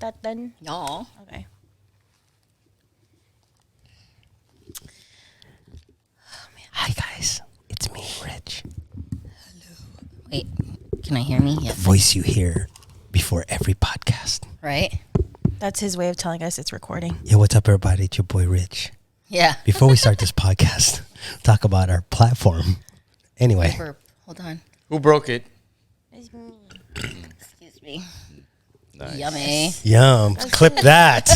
that then? No. Okay. Hi guys, it's me, Rich. Wait, can I hear me? The Yes. voice you hear before every podcast. Right? That's his way of telling us it's recording. Yo, what's up, everybody? It's your boy, Rich. Yeah. Before we start this podcast, talk about our platform. Anyway, Burp. Hold on. Who broke it? Excuse me. Nice. Yummy. yum. Clip that.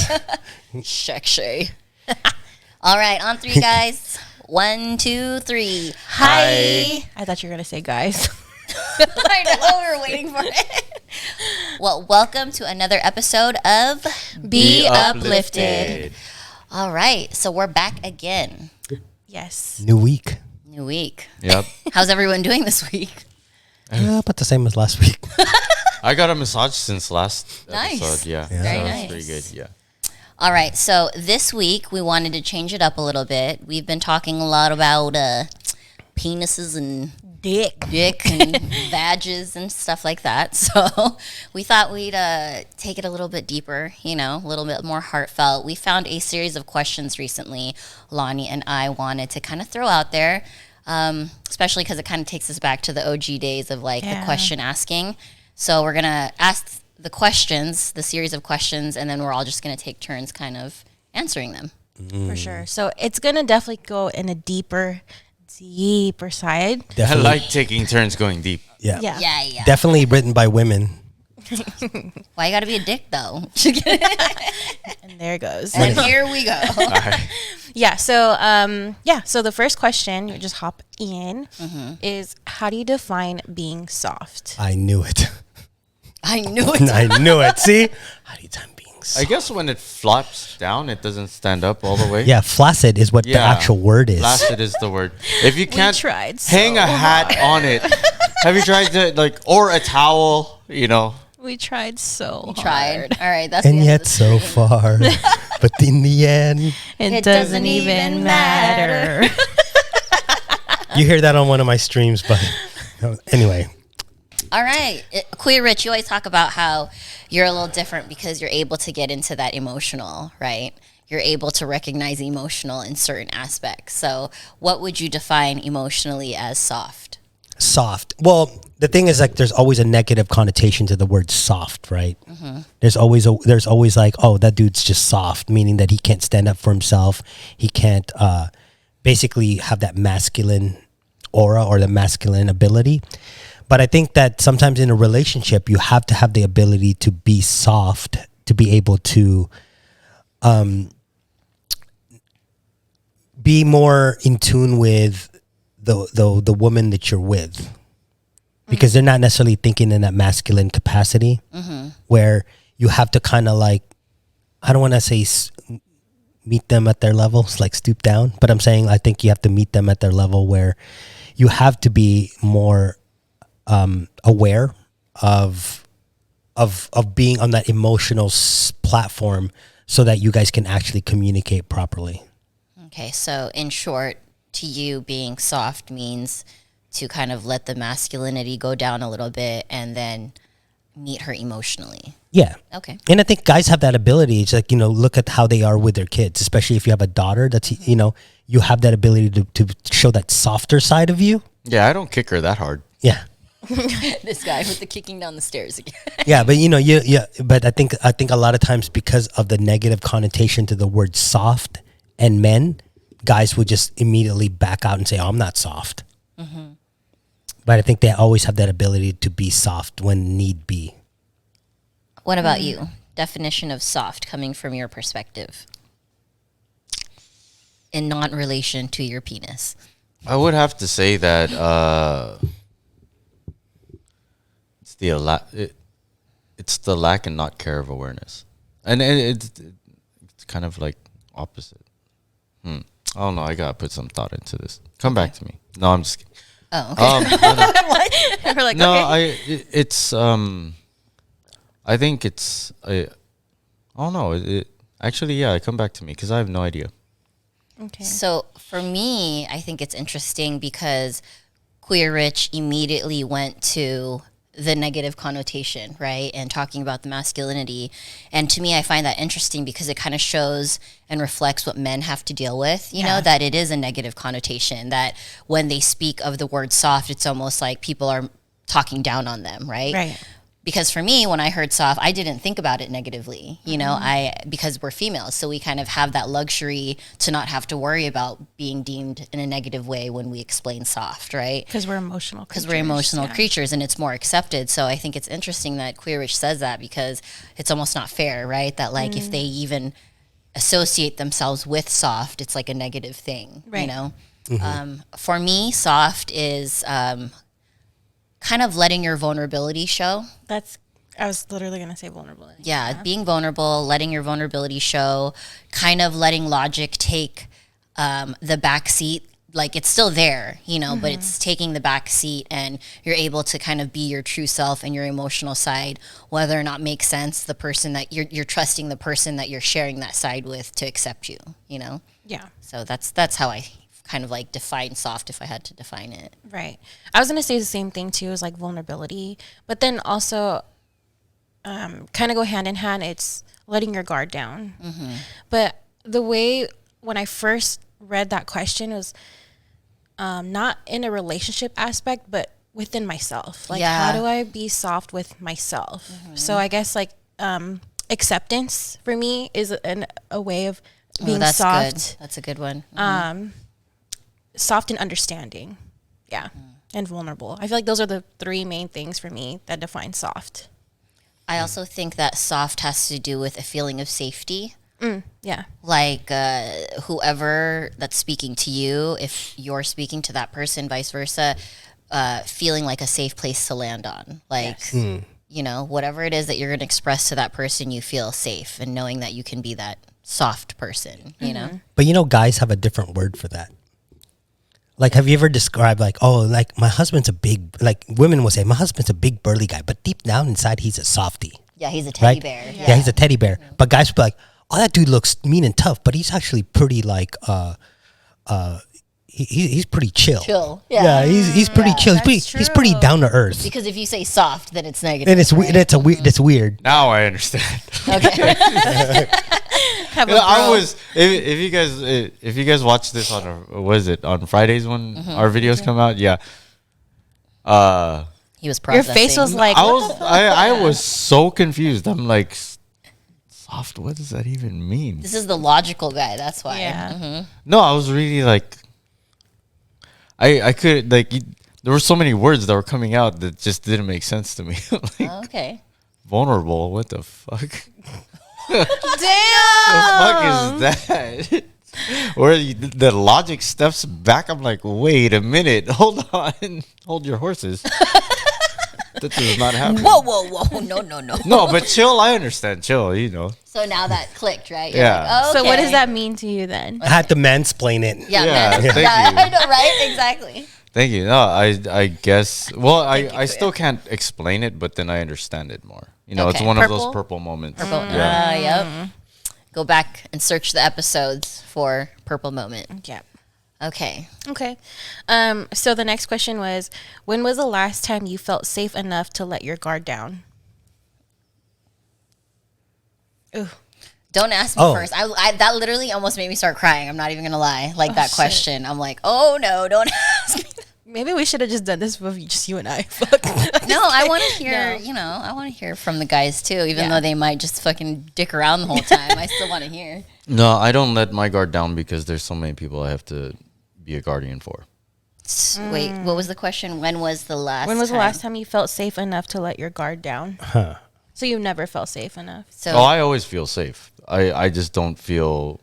Sexy. All right, on three, guys. 1, 2, 3. Hi. I thought you were going to say guys. I know, we were waiting for it. Well, welcome to another episode of Be Uplifted. All right, so we're back again. Yes. New week. New week. Yep. How's everyone doing this week? About the same as last week. I got a massage since last Nice. episode. Yeah. Yeah. Very So nice. it's pretty good. Yeah. All right, so this week we wanted to change it up a little bit. We've been talking a lot about penises and dick and vages and stuff like that. So we thought we'd take it a little bit deeper, a little bit more heartfelt. We found a series of questions recently Lonnie and I wanted to kind of throw out there, especially because it kind of takes us back to the OG days of the question asking. So we're going to ask the questions, the series of questions, and then we're all just going to take turns kind of answering them. For sure. So it's going to definitely go in a deeper side. Definitely. I like taking turns going deep. Yeah. Yeah. Definitely written by women. Why you got to be a dick, though? And there it goes. And here we go. All right. Yeah. So, So the first question, you just hop in, is how do you define being soft? I knew it. I knew it. I knew it. See? How do you time being I soft? guess when it flops down, it doesn't stand up all the way. Yeah, flaccid is what the actual word is. Flaccid is the word. If you can't tried hang so a hat on it, have you tried to or a towel? We tried so Tried. All right. That's And the end yet of the so far. But in the end, It doesn't doesn't even even matter. matter. you hear that on one of my streams, but anyway. All right. Queer Rich, you always talk about how you're a little different because you're able to get into that emotional, right? You're able to recognize emotional in certain aspects. So what would you define emotionally as soft? Soft. Well, the thing is, there's always a negative connotation to the word soft, right? There's always like, oh, that dude's just soft, meaning that he can't stand up for himself. He can't basically have that masculine aura or the masculine ability. But I think that sometimes in a relationship, you have to have the ability to be soft, to be able to be more in tune with the woman that you're with, because they're not necessarily thinking in that masculine capacity, where you have to kind of I don't want to say meet them at their level, stoop down, but I'm saying I think you have to meet them at their level where you have to be more aware of being on that emotional platform so that you guys can actually communicate properly. Okay. So in short, to you, being soft means to kind of let the masculinity go down a little bit and then meet her emotionally. Yeah. Okay. And I think guys have that ability. It's look at how they are with their kids, especially if you have a daughter that's, you have that ability to show that softer side of you. Yeah, I don't kick her that hard. Yeah. This guy with the kicking down the stairs again. Yeah, but but I think a lot of times because of the negative connotation to the word soft and men, guys would just immediately back out and say, "Oh, I'm not soft." But I think they always have that ability to be soft when need be. What about you? Definition of soft coming from your perspective in non-relation to your penis. I would have to say that it's the lack and not care of awareness, and it's kind of opposite. I don't know. I gotta put some thought into this. Come back to me. No, I'm just kidding. Oh, okay. We're like, No, okay. I think it's. I don't know. Actually, yeah. Come back to me because I have no idea. Okay. So for me, I think it's interesting because Queer Rich immediately went to the negative connotation, right? And talking about the masculinity. And to me, I find that interesting because it kind of shows and reflects what men have to deal with, you know, that it is a negative connotation, that when they speak of the word soft, it's almost like people are talking down on them, right? Right. Because for me, when I heard soft, I didn't think about it negatively, you know, because we're females. So we kind of have that luxury to not have to worry about being deemed in a negative way when we explain soft, right? Because we're emotional creatures. Because we're emotional creatures and it's more accepted. So I think it's interesting that Queer Rich says that, because it's almost not fair, right? That like if they even associate themselves with soft, it's like a negative thing, you know? For me, soft is kind of letting your vulnerability show. I was literally going to say vulnerability. Yeah, being vulnerable, letting your vulnerability show, kind of letting logic take the back seat. Like it's still there, you know, but it's taking the back seat, and you're able to kind of be your true self and your emotional side, whether or not makes sense, the person that you're trusting, the person that you're sharing that side with to accept you, you know? Yeah. So that's how I kind of like define soft, if I had to define it. Right. I was going to say the same thing too, as like vulnerability, but then also kind of go hand in hand. It's letting your guard down. But the way when I first read that question was not in a relationship aspect, but within myself. Like, how do I be soft with myself? So I guess like acceptance for me is a way of being that's soft. Good. That's a good one. Soft and understanding. Yeah. And vulnerable. I feel like those are the three main things for me that define soft. I also think that soft has to do with a feeling of safety. Yeah. Like whoever that's speaking to you, if you're speaking to that person, vice versa, feeling like a safe place to land on. Like, you know, whatever it is that you're going to express to that person, you feel safe, and knowing that you can be that soft person, you know? But you know, guys have a different word for that. Like, have you ever described like, oh, like my husband's a big, like women will say, my husband's a big burly guy, but deep down inside, he's a softie. Yeah, he's a teddy right? bear. Yeah, he's a teddy bear. But guys will be like, oh, that dude looks mean and tough, but he's actually pretty like, he's pretty chill. Chill. Yeah, he's pretty chill. He's pretty down to earth. Because if you say soft, then it's negative. And it's weird. That's weird. Now I understand. Okay. Have a I bro. was if you guys watch this on on Fridays when our videos come out, yeah. He was Your processing. face was like, I was so confused. I'm like, soft. What does that even mean? This is the logical guy. That's why. yeah. No, I was really like, I could like. There were so many words that were coming out that just didn't make sense to me. Like, Okay. vulnerable. What the fuck? Damn. The fuck is that? Where the logic steps back. I'm like, wait a minute, hold on, hold your horses. That does not happen. Whoa. No. No, but chill. I understand. Chill. You know. So now that clicked, right? You're Yeah. like, oh, So what okay. does that mean to you then? I had to mansplain it. Yeah, Yeah, man. thank Yeah, you. I know, right? Exactly. Thank you. No, I guess. Well, I still can't explain it, but then I understand it more. You know, it's Okay. one of Purple? those purple moments. Purple. Yeah. Yep. Go back and search the episodes for purple moment. Yeah. Okay. Okay. So the next question was, when was the last time you felt safe enough to let your guard down? Ooh. Don't ask me Oh. first. I that literally almost made me start crying. I'm not even gonna lie. Like that shit. question. I'm like, oh no, don't ask me. Maybe we should have just done this with just you and I. Fuck. No, I want to hear. No. You know, I want to hear from the guys too. Even Yeah. though they might just fucking dick around the whole time, I still want to hear. No, I don't let my guard down because there's so many people I have to be a guardian for. Wait, what was the question? When was the last? When was the last time you felt safe enough to let your guard down? So you never felt safe enough. So Oh, I always feel safe. I just don't feel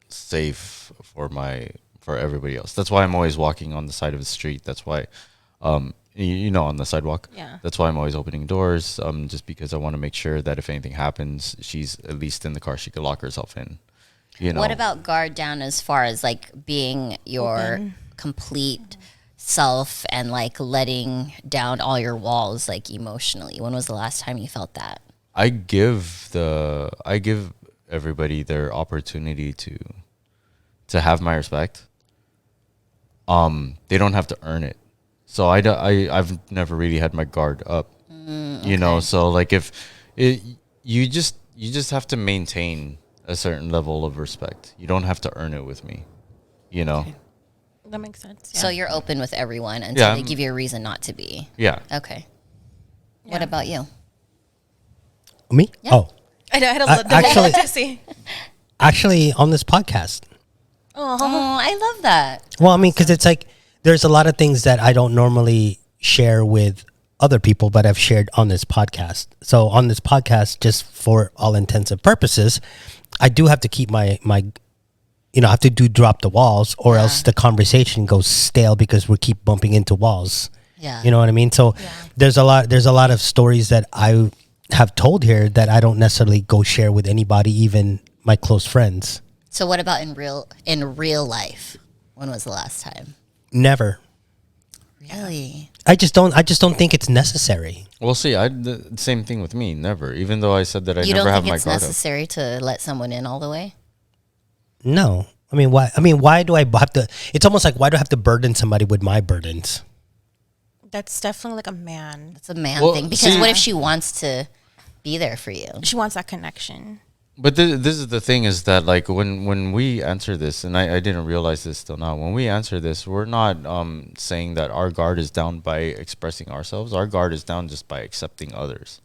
safe for everybody else. That's why I'm always walking on the side of the street. That's why, you know, on the sidewalk. Yeah. That's why I'm always opening doors. Just because I want to make sure that if anything happens, she's at least in the car. She could lock herself in. You know. what about guard down as far as like being your complete self and like letting down all your walls like emotionally? When was the last time you felt that? I give everybody their opportunity to have my respect. They don't have to earn it. So I've never really had my guard up. You know, so like if it, you just have to maintain a certain level of respect. You don't have to earn it with me. You know. Okay. That makes sense. Yeah. So you're open with everyone until they give you a reason not to be. Yeah. Okay. Yeah. What about you? Me? Yeah. Oh, I know. I had a actually- to see. actually, on this podcast. Oh, I love that. Well, I mean, because it's like there's a lot of things that I don't normally share with other people, but I've shared on this podcast. So on this podcast, just for all intents and purposes, I do have to keep my I have to drop the walls, or else the conversation goes stale because we keep bumping into walls. Yeah. You know what I mean? So there's a lot of stories that I have told here that I don't necessarily go share with anybody, even my close friends. So what about in real life? When was the last time? Never. Really? I just don't think it's necessary. Well, see, the same thing with me. Never, even though I said that I You never don't have think my it's guard up. necessary to let someone in all the way? No. I mean, why? Why do I have to? It's almost like, why do I have to burden somebody with my burdens? That's definitely like a man. It's a man Well, thing. Because see- what if she wants to be there for you? She wants that connection. But this is the thing, is that like when we answer this, and I didn't realize this till now. When we answer this, we're not saying that our guard is down by expressing ourselves. Our guard is down just by accepting others.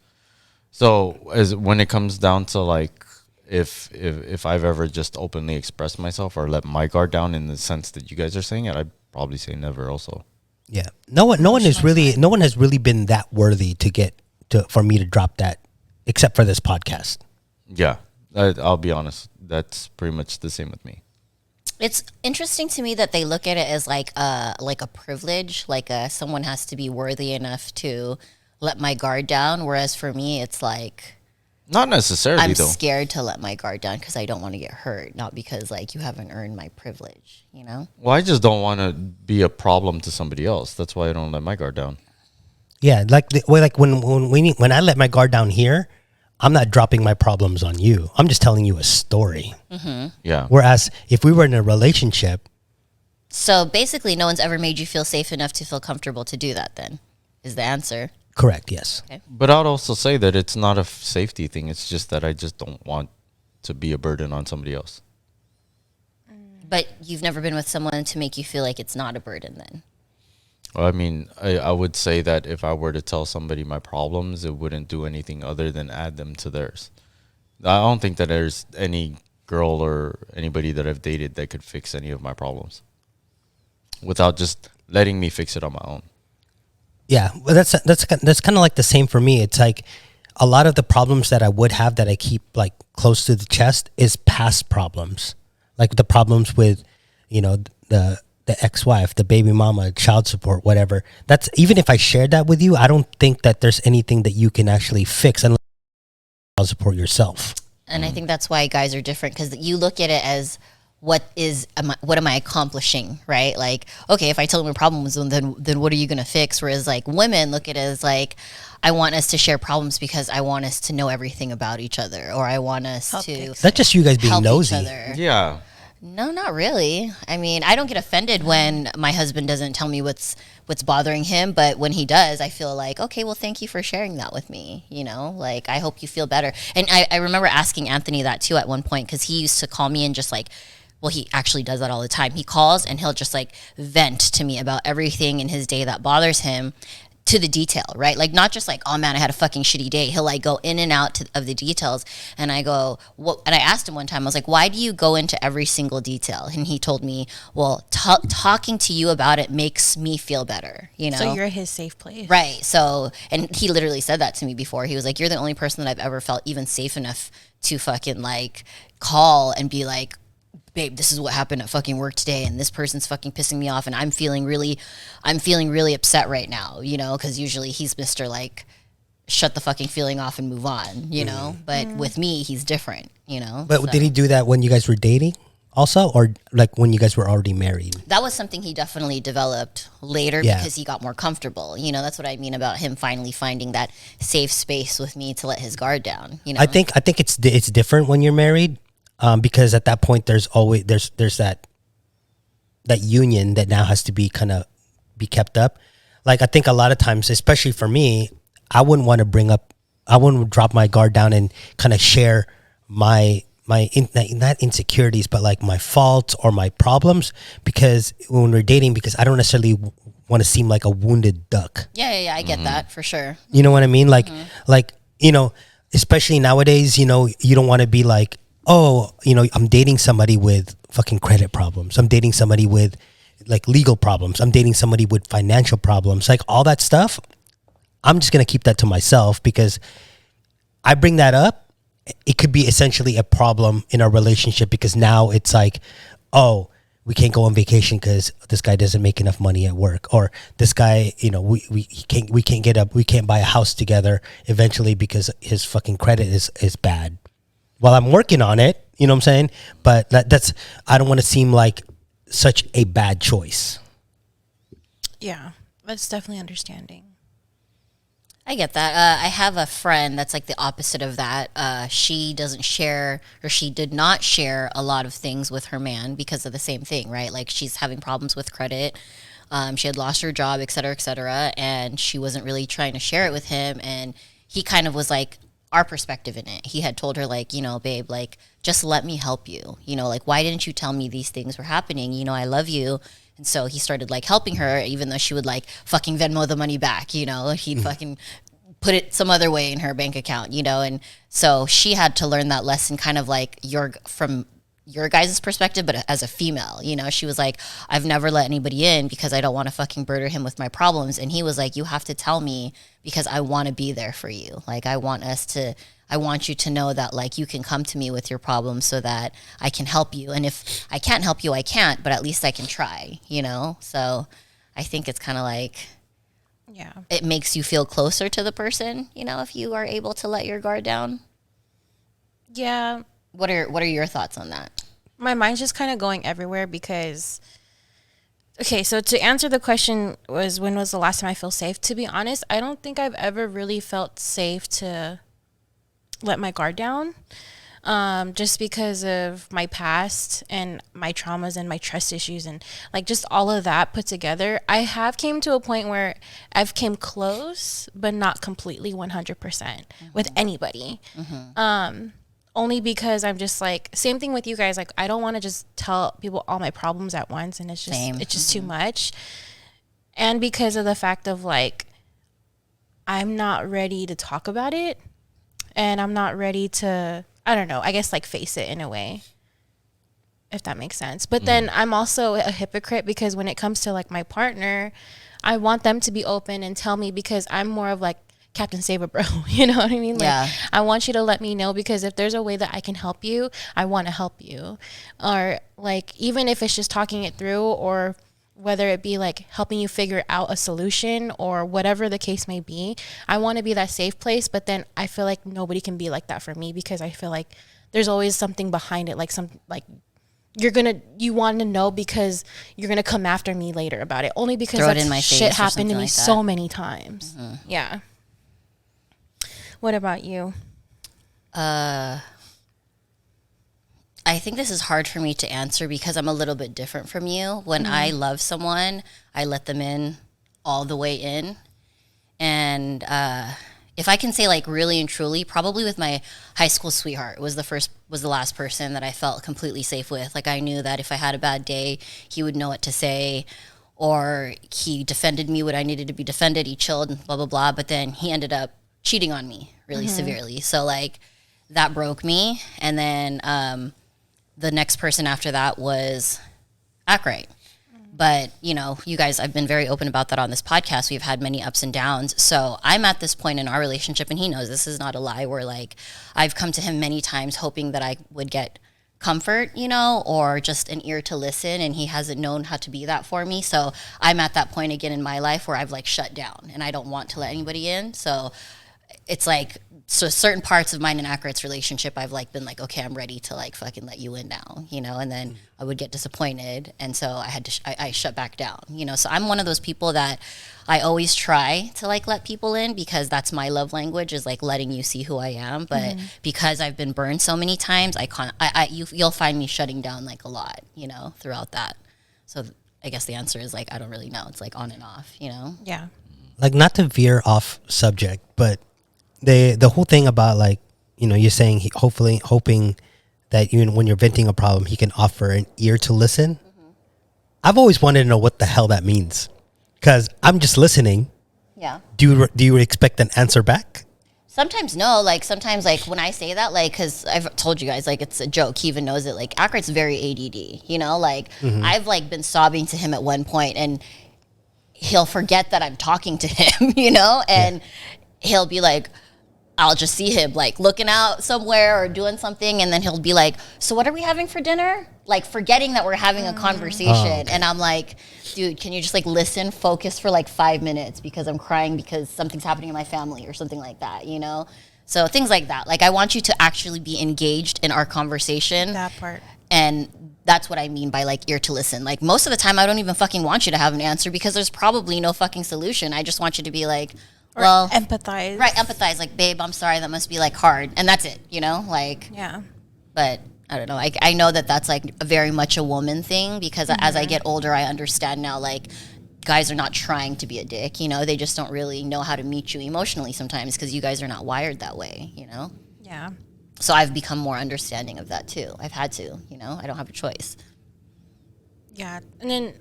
So when it comes down to like if I've ever just openly expressed myself or let my guard down in the sense that you guys are saying it, I'd probably say never also. Yeah. No one has really been that worthy for me to drop that, except for this podcast. Yeah, I'll be honest. That's pretty much the same with me. It's interesting to me that they look at it as like a privilege, like someone has to be worthy enough to let my guard down. Whereas for me, it's like Not necessarily, I'm though. scared to let my guard down because I don't want to get hurt, not because like you haven't earned my privilege, you know? Well, I just don't want to be a problem to somebody else. That's why I don't let my guard down. Yeah, when I let my guard down here, I'm not dropping my problems on you. I'm just telling you a story. Yeah. Whereas if we were in a relationship, So basically, no one's ever made you feel safe enough to feel comfortable to do that, then, is the answer. correct, yes. But I'd also say that it's not a safety thing. It's just that I just don't want to be a burden on somebody else. But you've never been with someone to make you feel like it's not a burden, then. Well, I mean, I would say that if I were to tell somebody my problems, it wouldn't do anything other than add them to theirs. I don't think that there's any girl or anybody that I've dated that could fix any of my problems without just letting me fix it on my own. Yeah, well, that's kind of like the same for me. It's like a lot of the problems that I would have that I keep like close to the chest is past problems, like the problems with, the ex-wife, the baby mama, child support, whatever. That's, even if I shared that with you, I don't think that there's anything that you can actually fix unless you support yourself. And I think that's why guys are different, because you look at it as what am I accomplishing, right? Like, okay, if I tell them a problem, then what are you going to fix? Whereas like women look at it as like, I want us to share problems because I want us to know everything about each other, or I want us to That's just you guys being help nosy. each other. Yeah. No, not really. I mean, I don't get offended when my husband doesn't tell me what's bothering him, but when he does, I feel like, okay, well, thank you for sharing that with me. Like, I hope you feel better. And I remember asking Anthony that too at one point, because he used to call me and just like, well, he actually does that all the time. He calls and he'll just like vent to me about everything in his day that bothers him, to the detail, right? Like, not just like, oh man, I had a fucking shitty day. He'll like go in and out of the details. And I go, what? And I asked him one time, I was like, why do you go into every single detail? And he told me, well, talking to you about it makes me feel better, So you're his safe place. Right. So, and he literally said that to me before. He was like, you're the only person that I've ever felt even safe enough to fucking like call and be like, babe, this is what happened at fucking work today, and this person's fucking pissing me off, and I'm feeling really upset right now, because usually he's Mr. like, shut the fucking feeling off and move on, But with me, he's different, But So did he do that when you guys were dating also, or like when you guys were already married? that was something he definitely developed later because he got more comfortable. That's what I mean about him finally finding that safe space with me to let his guard down. I think it's different when you're married. Because at that point there's that union that now has to be kind of be kept up. like I think a lot of times, especially for me, I wouldn't want to I wouldn't drop my guard down and kind of share not insecurities, but like my faults or my problems, because when we're dating, because I don't necessarily want to seem like a wounded duck. Yeah, I get that for sure. You know what I mean? Like, you know, especially nowadays, you know, you don't want to be like, oh, you know, I'm dating somebody with fucking credit problems. I'm dating somebody with like legal problems. I'm dating somebody with financial problems. Like all that stuff, I'm just going to keep that to myself, because I bring that up. It could be essentially a problem in our relationship, because now it's like, oh, we can't go on vacation because this guy doesn't make enough money at work, or this guy, you know, we can't buy a house together eventually because his fucking credit is bad. Well, I'm working on it, you know what I'm saying? But that's I don't want to seem like such a bad choice. Yeah, that's definitely understanding. I get that. I have a friend that's like the opposite of that. She doesn't share, or she did not share a lot of things with her man because of the same thing, right? Like she's having problems with credit. She had lost her job, et cetera, and she wasn't really trying to share it with him. And he kind of was like our perspective in it. He had told her like, you know, babe, like just let me help you. You know, like why didn't you tell me these things were happening? You know, I love you. And so he started like helping her, even though she would like fucking Venmo the money back, you know, he'd fucking put it some other way in her bank account, you know? And so she had to learn that lesson kind of like from your guys' perspective, but as a female, you know, she was like, I've never let anybody in because I don't want to fucking burden him with my problems. And he was like, you have to tell me because I want to be there for you. Like, I want you to know that like you can come to me with your problems so that I can help you. And if I can't help you, I can't, but at least I can try, you know? So I think it's kind of like, yeah, it makes you feel closer to the person, you know, if you are able to let your guard down. Yeah. What are your thoughts on that? My mind's just kind of going everywhere because, okay, so to answer the question was, when was the last time I feel safe? To be honest, I don't think I've ever really felt safe to let my guard down, just because of my past and my traumas and my trust issues and like just all of that put together. I have came to a point where I've came close, but not completely 100% with anybody. Only because I'm just like, same thing with you guys. Like, I don't want to just tell people all my problems at once, and it's just too much. And because of the fact of like, I'm not ready to talk about it, and I'm not ready to, I don't know, I guess like face it in a way, if that makes sense. But then I'm also a hypocrite because when it comes to like my partner, I want them to be open and tell me, because I'm more of like Captain Saber bro, you know what I mean? Like, Yeah. I want you to let me know, because if there's a way that I can help you, I want to help you. Or like, even if it's just talking it through, or whether it be like helping you figure out a solution or whatever the case may be, I want to be that safe place. But then I feel like nobody can be like that for me, because I feel like there's always something behind it. Like you want to know because you're going to come after me later about it, only because Throw it in that my shit face or happened to something me like that. so many times. Yeah. What about you? I think this is hard for me to answer because I'm a little bit different from you. When I love someone, I let them in all the way in. And if I can say like really and truly, probably with my high school sweetheart was the last person that I felt completely safe with. Like, I knew that if I had a bad day, he would know what to say, or he defended me when I needed to be defended. He chilled and blah, blah, blah. But then he ended up cheating on me really severely. So like that broke me. And then the next person after that was Ackright. But, you know, you guys, I've been very open about that on this podcast. We've had many ups and downs. So I'm at this point in our relationship, and he knows this is not a lie, where like I've come to him many times hoping that I would get comfort, you know, or just an ear to listen, and he hasn't known how to be that for me. So I'm at that point again in my life where I've like shut down and I don't want to let anybody in. So it's like, so certain parts of mine and Ackright's relationship, I've like been like, okay, I'm ready to like fucking let you in now, you know, and then I would get disappointed. And so I had to, I shut back down, you know. So I'm one of those people that I always try to like let people in, because that's my love language, is like letting you see who I am. But because I've been burned so many times, you'll find me shutting down like a lot, you know, throughout that. So I guess the answer is like, I don't really know. It's like on and off, you know? Yeah. like, not to veer off subject, but the whole thing about, like, you know, you're saying hoping that when you're venting a problem, he can offer an ear to listen. I've always wanted to know what the hell that means, because I'm just listening. Yeah. Do you expect an answer back? Sometimes no. Like, sometimes, like, when I say that, like, because I've told you guys, like, it's a joke. He even knows it. Like, Akrit's very ADD, you know? Like, I've, like, been sobbing to him at one point, and he'll forget that I'm talking to him, you know? And he'll be like, I'll just see him, like, looking out somewhere or doing something, and then he'll be like, so what are we having for dinner? Like, forgetting that we're having a conversation. Oh, okay. And I'm like, dude, can you just, like, listen, focus for, like, 5 minutes because I'm crying because something's happening in my family or something like that, you know? So things like that. Like, I want you to actually be engaged in our conversation. That part. And that's what I mean by, like, ear to listen. Like, most of the time, I don't even fucking want you to have an answer because there's probably no fucking solution. I just want you to be like, Or well, empathize. right, empathize. Like, babe, I'm sorry, that must be, like, hard. And that's it, you know? Like, Yeah. but I don't know. I know that that's, like, very much a woman thing because as I get older, I understand now, like, guys are not trying to be a dick, you know? They just don't really know how to meet you emotionally sometimes because you guys are not wired that way, you know? Yeah. So I've become more understanding of that too. I've had to, you know? I don't have a choice. Yeah. And then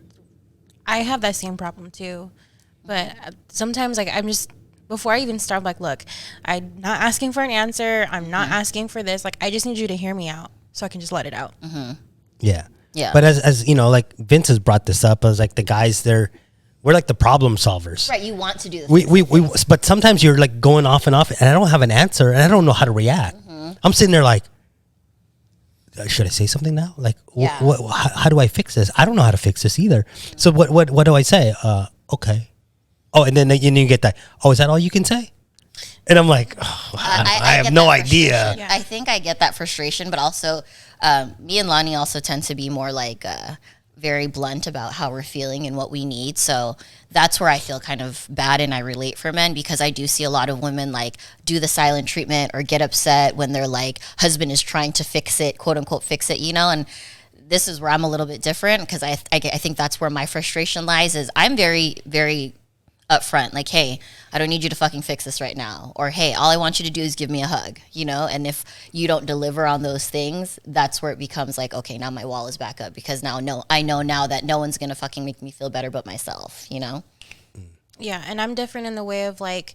I have that same problem too. But sometimes, like, I'm just, before I even start, like, look, I'm not asking for an answer. I'm not asking for this. Like, I just need you to hear me out so I can just let it out. Yeah. Yeah. But as you know, like, Vince has brought this up, as, like, the guys, we're like the problem solvers. Right, you want to do the We but sometimes you're, like, going off and off, and I don't have an answer, and I don't know how to react. I'm sitting there like, should I say something now? Like, Yeah. how do I fix this? I don't know how to fix this either. So what do I say? Okay. Oh, and then you get that. Oh, is that all you can say? And I'm like, I have get no that idea. frustration. Yeah. I think I get that frustration, but also me and Lonnie also tend to be more like very blunt about how we're feeling and what we need. So that's where I feel kind of bad and I relate for men because I do see a lot of women like do the silent treatment or get upset when their like husband is trying to fix it, quote unquote, fix it, you know, and this is where I'm a little bit different because I think that's where my frustration lies is I'm very, very upfront, like, hey, I don't need you to fucking fix this right now, or hey, all I want you to do is give me a hug, you know. And if you don't deliver on those things, that's where it becomes like, okay, now my wall is back up because I know now that no one's gonna fucking make me feel better but myself, you know. Yeah, and I'm different in the way of like,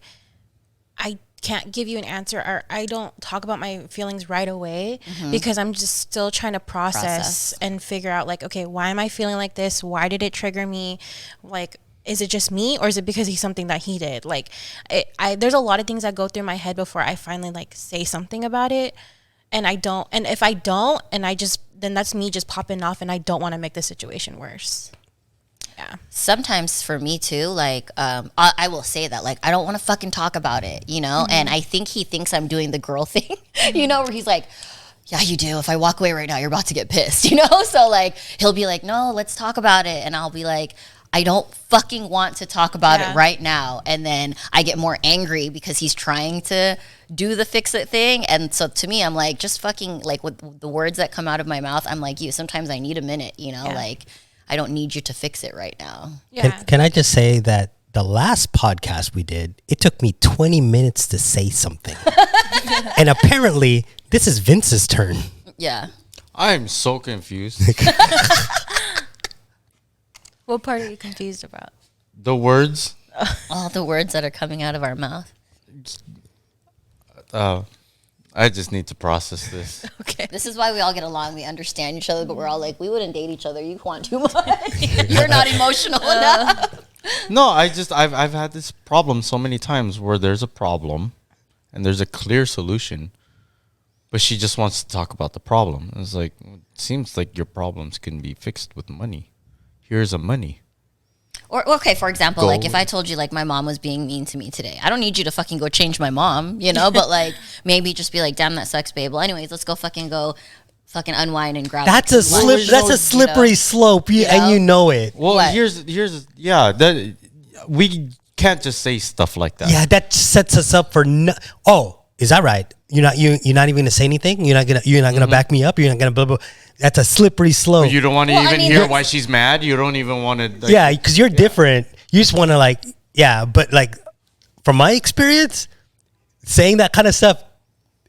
I can't give you an answer or I don't talk about my feelings right away because I'm just still trying to process and figure out like, okay, why am I feeling like this? Why did it trigger me? Like, is it just me or is it because he's something that he did? Like, there's a lot of things that go through my head before I finally like say something about it. And I don't, and if I don't, and then that's me just popping off and I don't want to make the situation worse. Yeah. Sometimes for me too, like I will say that like I don't want to fucking talk about it, you know. And I think he thinks I'm doing the girl thing, you know, where he's like, yeah, you do. If I walk away right now, you're about to get pissed, you know. So like he'll be like, no, let's talk about it, and I'll be like, I don't fucking want to talk about it right now. And then I get more angry because he's trying to do the fix it thing. And so to me, I'm like, just fucking like with the words that come out of my mouth, I'm like, sometimes I need a minute, you know, like I don't need you to fix it right now. Yeah. Can I just say that the last podcast we did, it took me 20 minutes to say something. And apparently this is Vince's turn. Yeah. I'm so confused. What part are you confused about? The words. All the words that are coming out of our mouth. I just need to process this. Okay. This is why we all get along. We understand each other, but we're all like, we wouldn't date each other. You want too much. You're not emotional enough. No, I've had this problem so many times where there's a problem and there's a clear solution, but she just wants to talk about the problem. It's like, it seems like your problems can be fixed with money. Here's a money. Or, okay, for example, like if I told you like my mom was being mean to me today, I don't need you to fucking go change my mom, you know, but like maybe just be like, damn, that sucks, babe. Well, anyways, let's go fucking unwind and grab That's a slippery slope, and you know it. Well, What? here's that we can't just say stuff like that. Yeah, that sets us up for is that right? You're not even gonna say anything. You're not gonna back me up. You're not gonna blah blah. That's a slippery slope. You don't want to hear why she's mad. You don't even want to. Yeah, because you're different. You just want to like, Yeah, but like from my experience, saying that kind of stuff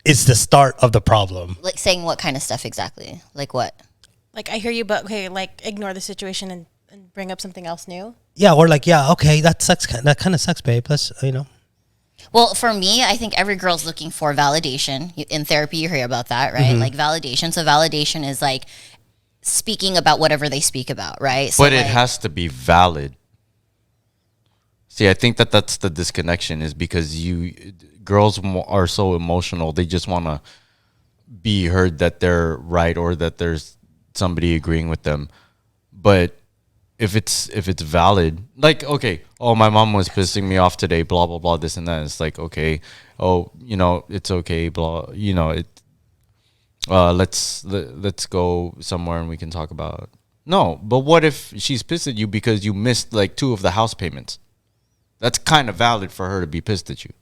is the start of the problem. Like saying what kind of stuff exactly? Like what? Like I hear you, but okay, like ignore the situation and bring up something else new. Yeah, or like, yeah, okay, that sucks. That kind of sucks, babe. Let's, Well, for me, I think every girl's looking for validation. In therapy, you hear about that, right? Like validation. So validation is like speaking about whatever they speak about, right? So But like, it has to be valid. See, I think that's the disconnection, is because girls are so emotional. They just want to be heard that they're right, or that there's somebody agreeing with them. But if it's valid, like, okay, oh, my mom was pissing me off today, blah blah blah, this and that. It's like, okay, oh, it's okay, blah, let's go somewhere and we can talk about it. No, but what if she's pissed at you because you missed like 2 of the house payments? That's kind of valid for her to be pissed at you.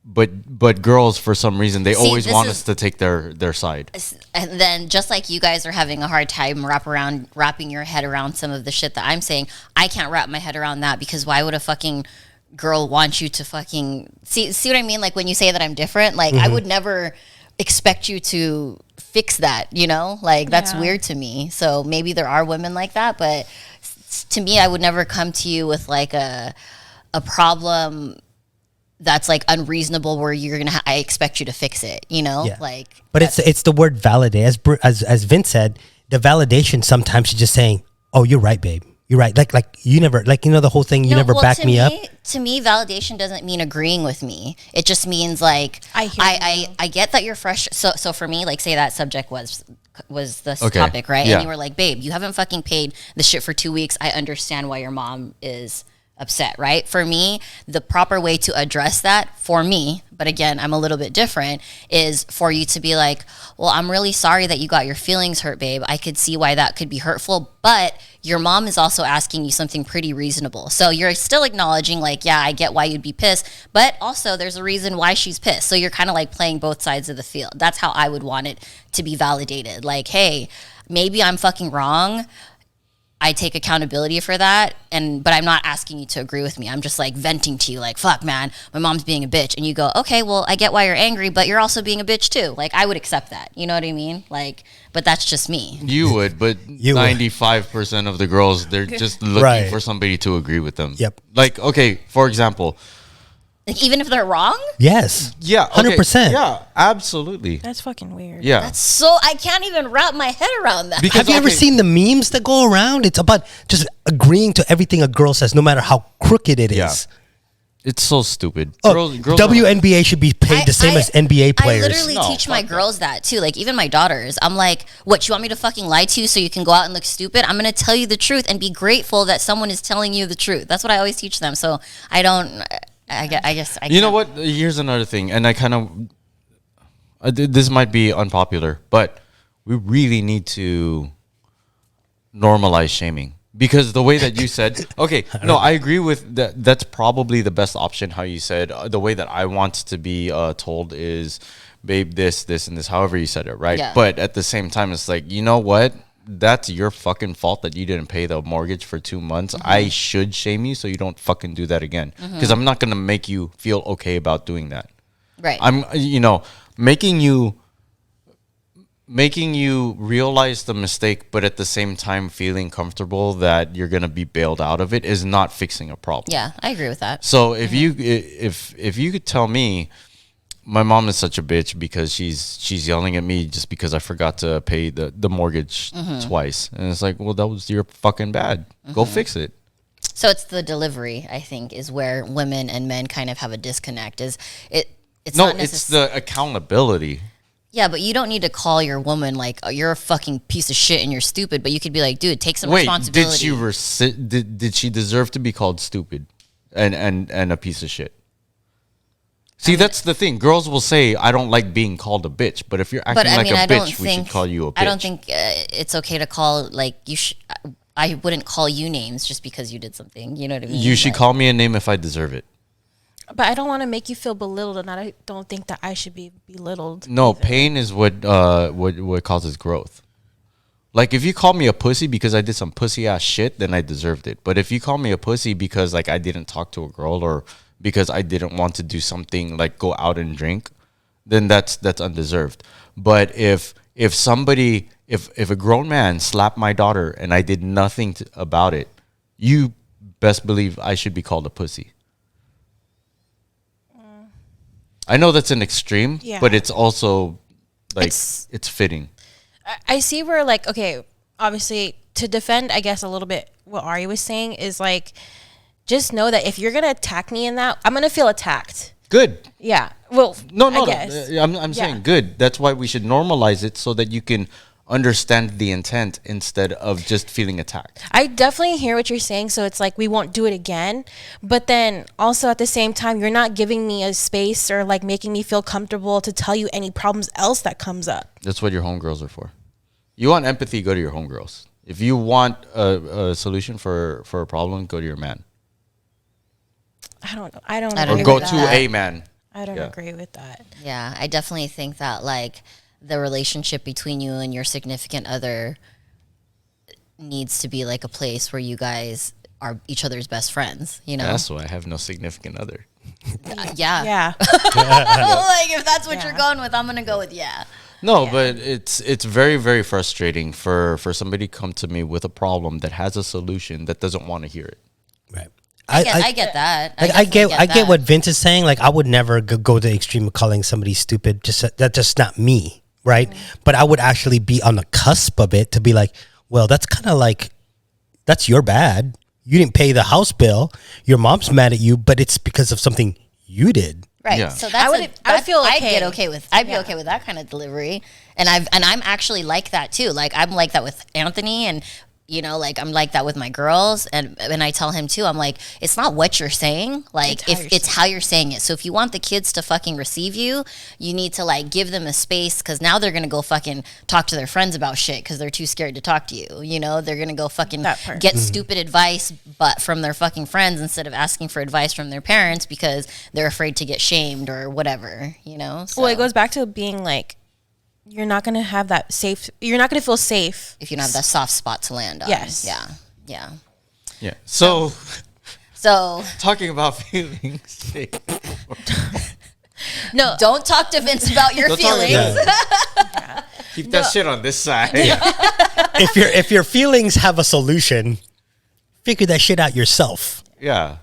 But girls, for some reason, they always want us to take their side. and then just like you guys are having a hard time wrapping your head around some of the shit that I'm saying, I can't wrap my head around that, because why would a fucking girl want you to fucking see what I mean? Like when you say that I'm different, like I would never expect you to fix that, like that's weird to me. So maybe there are women like that, but to me, I would never come to you with like a problem that's like unreasonable where you're gonna I expect you to fix it, Yeah. like. But it's the word validate. As Vince said, the validation sometimes is just saying, "Oh, you're right, babe. You're right." Like you never, like, the whole thing. You never back me up. To me, validation doesn't mean agreeing with me. It just means like I get that you're fresh. So for me, like, say that subject was the topic, right? Yeah. And you were like, babe, you haven't fucking paid the shit for 2 weeks. I understand why your mom is upset, right? For me, the proper way to address that, for me, but again, I'm a little bit different, is for you to be like, well, I'm really sorry that you got your feelings hurt, babe. I could see why that could be hurtful, but your mom is also asking you something pretty reasonable. So you're still acknowledging, like, yeah, I get why you'd be pissed, but also there's a reason why she's pissed. So you're kind of like playing both sides of the field. That's how I would want it to be validated. Like, hey, maybe I'm fucking wrong. I take accountability for that, but I'm not asking you to agree with me. I'm just like venting to you, like, fuck, man, my mom's being a bitch. And you go, okay, well, I get why you're angry, but you're also being a bitch too. Like, I would accept that. You know what I mean? Like, but that's just me. You would, but 95% of the girls, they're just looking for somebody to agree with them. Yep. Like, okay, for example. Like, even if they're wrong? Yes. Yeah. 100%. Yeah, absolutely. That's fucking weird. Yeah. That's so, I can't even wrap my head around that. Have you ever seen the memes that go around? It's about just agreeing to everything a girl says, no matter how crooked it is. Yeah. It's so stupid. Oh, girls WNBA should be paid the same as NBA players. I literally teach my girls that too. Like, even my daughters. I'm like, what, you want me to fucking lie to you so you can go out and look stupid? I'm going to tell you the truth and be grateful that someone is telling you the truth. That's what I always teach them. So I guess I You know what? Here's another thing. And I kind of, this might be unpopular, but we really need to normalize shaming. Because the way that you said, okay, no, I agree with that. That's probably the best option. How you said, the way that I want to be told is, babe, this, and this, however you said it, right? Yeah. But at the same time, it's like, you know what? That's your fucking fault that you didn't pay the mortgage for 2 months. I should shame you so you don't fucking do that again. Because I'm not going to make you feel okay about doing that. Right. I'm, making you realize the mistake, but at the same time feeling comfortable that you're going to be bailed out of it is not fixing a problem. Yeah, I agree with that. So if you could tell me, my mom is such a bitch because she's yelling at me just because I forgot to pay the mortgage twice. And it's like, well, that was your fucking bad. Go fix it. So it's the delivery, I think, is where women and men kind of have a disconnect. It's the accountability. Yeah, but you don't need to call your woman like, oh, you're a fucking piece of shit and you're stupid. But you could be like, dude, take some responsibility. Did she deserve to be called stupid and a piece of shit? See, that's the thing. Girls will say, I don't like being called a bitch. But if you're acting like a bitch, we should call you a bitch. I don't think it's okay to call, like, I wouldn't call you names just because you did something. You know what I mean? You should call me a name if I deserve it. But I don't want to make you feel belittled, and I don't think that I should be belittled. No, either. pain is what causes growth. Like, if you call me a pussy because I did some pussy ass shit, then I deserved it. But if you call me a pussy because like I didn't talk to a girl or because I didn't want to do something like go out and drink, then that's undeserved. But if a grown man slapped my daughter and I did nothing about it, you best believe I should be called a pussy. I know that's an extreme, but it's also like it's fitting. I see where, like, okay, obviously to defend, I guess, a little bit what Ari was saying is like, just know that if you're gonna attack me in that, I'm gonna feel attacked. Good. Yeah. Well, No. I guess. I'm saying good. That's why we should normalize it so that you can understand the intent instead of just feeling attacked. I definitely hear what you're saying. So it's like we won't do it again. But then also at the same time, you're not giving me a space or like making me feel comfortable to tell you any problems else that comes up. That's what your homegirls are for. You want empathy, go to your homegirls. If you want a solution for a problem, go to your man. I don't know. Or go to a man. I don't agree with that. Yeah, I definitely think that like the relationship between you and your significant other needs to be like a place where you guys are each other's best friends, you know? That's why I have no significant other. Yeah. Yeah. Like if that's what you're going with, I'm going to go with No, but it's very, very frustrating for somebody to come to me with a problem that has a solution that doesn't want to hear it. Right. I get that. Like I get what Vince is saying. Like I would never go to the extreme of calling somebody stupid. That's just not me, right? But I would actually be on the cusp of it to be like, well, that's kind of like, that's your bad. You didn't pay the house bill. Your mom's mad at you, but it's because of something you did. Right. Yeah. So that's I feel okay. I'd be okay with that kind of delivery. And I'm actually like that too. Like I'm like that with Anthony, and you know, like I'm like that with my girls, and I tell him too. I'm like, it's not what you're saying, like it's how you're saying it. So if you want the kids to fucking receive you, you need to like give them a space, because now they're gonna go fucking talk to their friends about shit because they're too scared to talk to you. You know, they're gonna go fucking get stupid advice, but from their fucking friends instead of asking for advice from their parents because they're afraid to get shamed or whatever. You know. So. Well, it goes back to being like, you're not going to have that safe, you're not going to feel safe if you don't have that soft spot to land on. Yes. Yeah. So talking about feelings. No, don't talk to Vince about your feelings. Keep that shit on this side. If your feelings have a solution, figure that shit out yourself. Yeah.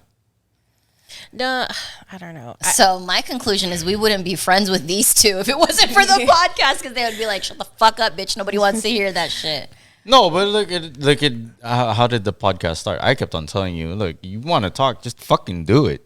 No, I don't know. So my conclusion is we wouldn't be friends with these two if it wasn't for the podcast, because they would be like, shut the fuck up, bitch. Nobody wants to hear that shit. No, but look at how did the podcast start? I kept on telling you, look, you want to talk, just fucking do it.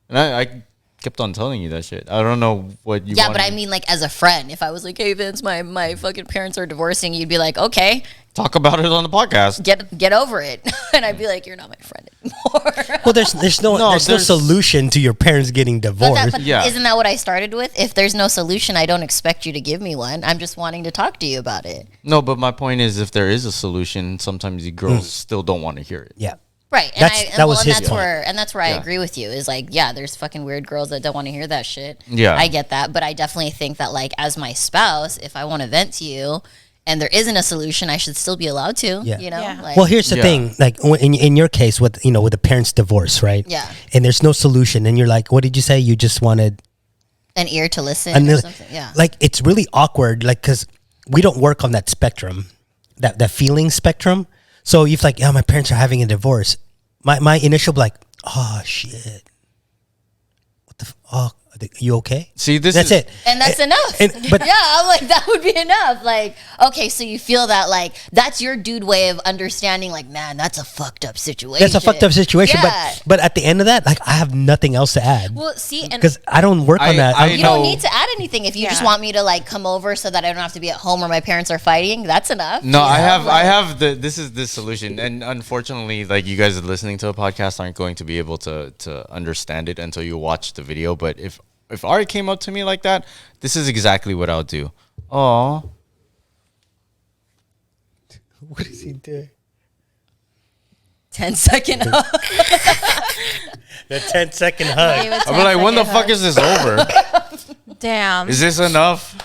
And I kept on telling you that shit. I don't know what you. Yeah, but I mean, like as a friend, if I was like, hey Vince, my fucking parents are divorcing, you'd be like, okay, talk about it on the podcast. Get over it. And I'd be like, you're not my friend anymore. Well, there's no solution to your parents getting divorced. But isn't that what I started with? If there's no solution, I don't expect you to give me one. I'm just wanting to talk to you about it. No, but my point is, if there is a solution, sometimes you girls still don't want to hear it. Yeah. Right. That's where I agree with you. Is like, yeah, there's fucking weird girls that don't want to hear that shit. Yeah. I get that. But I definitely think that, like, as my spouse, if I want to vent to you and there isn't a solution, I should still be allowed to. Yeah. You know? Yeah. Like, Well, here's the thing. Like in your case with the parents' divorce, right? Yeah. And there's no solution, and you're like, what did you say? You just wanted an ear to listen or something. Yeah. Like it's really awkward, like because we don't work on that spectrum, that feeling spectrum. So if like, my parents are having a divorce, my initial like, oh shit, what the are you okay? See, that's it, and that's enough. But yeah, I'm like, that would be enough. Like, okay, so you feel that, like, that's your dude way of understanding, like, man, that's a fucked up situation. That's a fucked up situation. Yeah. But at the end of that, like, I have nothing else to add. Well, see, and because I don't work on that. You don't need to add anything. If you just want me to like come over so that I don't have to be at home where my parents are fighting, that's enough. No, I have this is the solution, and unfortunately, like, you guys listening to a podcast aren't going to be able to understand it until you watch the video. But if Ari came up to me like that, this is exactly what I'll do. Oh, what is he doing? 10-second hug. The 10-second hug. I'm like, when the fuck is this over? Damn. Is this enough?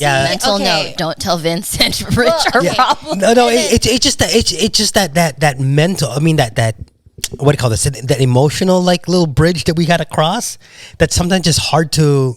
Yeah. Mental okay. note: don't tell Vince and Rich our okay. problem. No, it's just that mental. I mean that what do you call this? That emotional like little bridge that we got to cross. That's sometimes just hard to.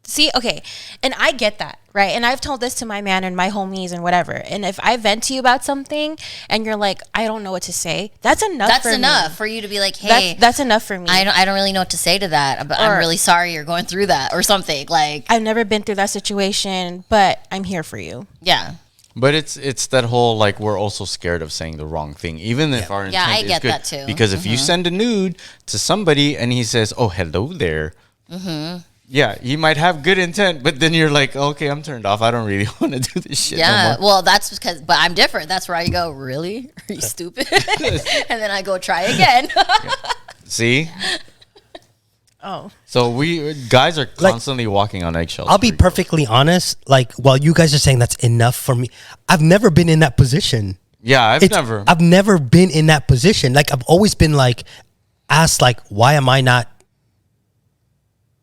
See, okay, and I get that, right? And I've told this to my man and my homies and whatever. And if I vent to you about something and you're like, I don't know what to say, that's enough. That's for enough me. for you to be like, hey, That's enough for me. I don't really know what to say to that, but I'm Or- really sorry you're going through that or something. Like, I've never been through that situation, but I'm here for you. yeah. But it's that whole like we're also scared of saying the wrong thing, even if our intent I is get good. that too. Because if you send a nude to somebody and he says, "Oh, hello there," yeah, he might have good intent, but then you're like, "Okay, I'm turned off. I don't really want to do this shit." Yeah, no more. well, that's because, but I'm different. That's where I go, really? Are you stupid? And then I go try again. See, Oh. so we guys are constantly walking on eggshells. I'll be perfectly honest. Like while you guys are saying that's enough for me, I've never been in that position. Yeah, I've never been in that position. Like I've always been like asked like, why am I not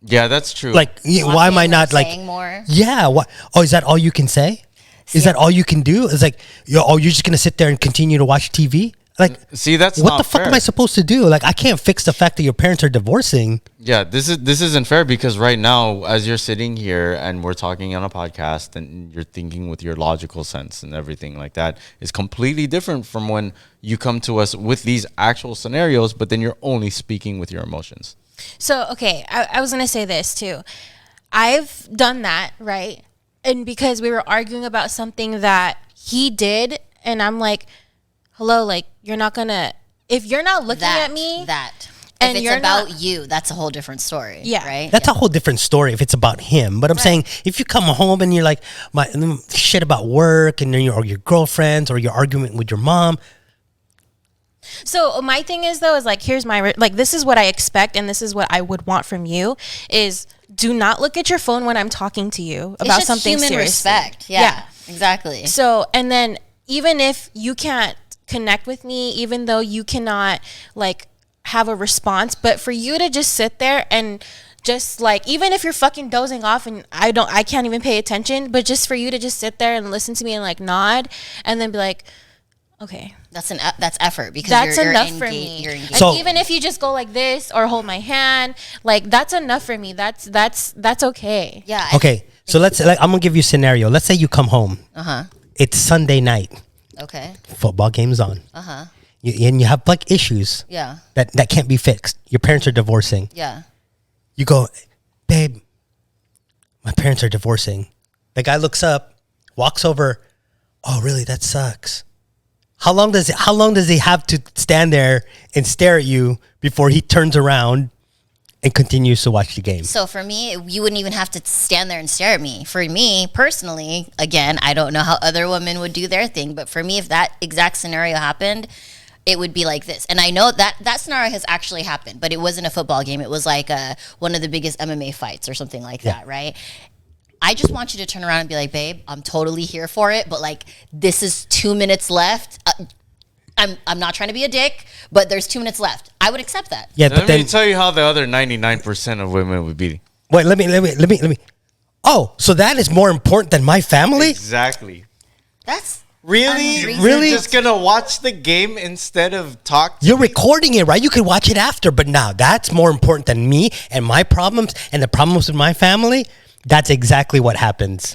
Yeah, that's true. like why am I not like saying more? yeah? What? Oh, is that all you can say? Is that all you can do? It's like you're just gonna sit there and continue to watch TV? Like see, that's what not the fuck fair. am I supposed to do? Like I can't fix the fact that your parents are divorcing. Yeah, this isn't fair because right now, as you're sitting here and we're talking on a podcast and you're thinking with your logical sense and everything like that is completely different from when you come to us with these actual scenarios, but then you're only speaking with your emotions. So, okay, I was going to say this too. I've done that, right? And because we were arguing about something that he did, and I'm like, hello, like, you're not going to, if you're not looking at me. If And it's you're about not- you, that's a whole different story. Yeah. Right? That's a whole different story if it's about him. But I'm saying if you come home and you're like my shit about work and then or your girlfriends or your argument with your mom. So my thing is though, is like, here's my, like, this is what I expect. And this is what I would want from you is do not look at your phone when I'm talking to you It's about just something human serious. respect. Yeah, exactly. So, and then even if you can't connect with me, even though you cannot like have a response, but for you to just sit there and just like, even if you're fucking dozing off and I can't even pay attention, but just for you to just sit there and listen to me and like nod and then be like, okay, That's effort because that's you're enough for engaged. me. You're engaged. And So- even if you just go like this or hold my hand, like that's enough for me. That's okay. yeah. Okay, so let's I'm gonna give you a scenario. Let's say you come home. It's Sunday night. Okay. Football game's on. And you have like issues Yeah. that can't be fixed. Your parents are divorcing. Yeah. You go, babe, my parents are divorcing. The guy looks up, walks over. Oh, really? That sucks. How long does he have to stand there and stare at you before he turns around and continues to watch the game? So for me, you wouldn't even have to stand there and stare at me. For me personally, again, I don't know how other women would do their thing, but for me, if that exact scenario happened, it would be like this. And I know that scenario has actually happened, but it wasn't a football game. It was like one of the biggest MMA fights or something like that, right? I just want you to turn around and be like, babe, I'm totally here for it, but like this is 2 minutes left. I'm not trying to be a dick, but there's 2 minutes left. I would accept that. Yeah, Let but then me tell you how the other 99% of women would be. wait, let me. Oh, so that is more important than my family? Exactly. That's Really? unreasonable. Really? You're just gonna watch the game instead of talk to You're me? recording it, right? You could watch it after, but now that's more important than me and my problems and the problems with my family. That's exactly what happens.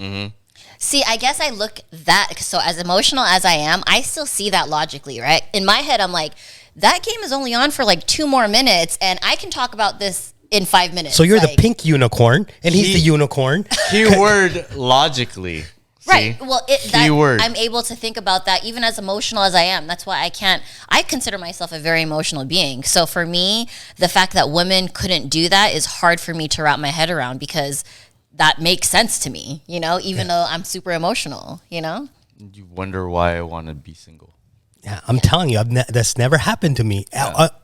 See, I guess I look that, so as emotional as I am, I still see that logically, right? In my head, I'm like, that game is only on for like 2 more minutes, and I can talk about this in 5 minutes. So you're like, the pink unicorn, and he's the unicorn. Keyword logically. Right. See? Well, Keyword. I'm able to think about that even as emotional as I am. That's why I consider myself a very emotional being. So for me, the fact that women couldn't do that is hard for me to wrap my head around because that makes sense to me, even though I'm super emotional, You wonder why I want to be single. Yeah, I'm telling you, that's never happened to me.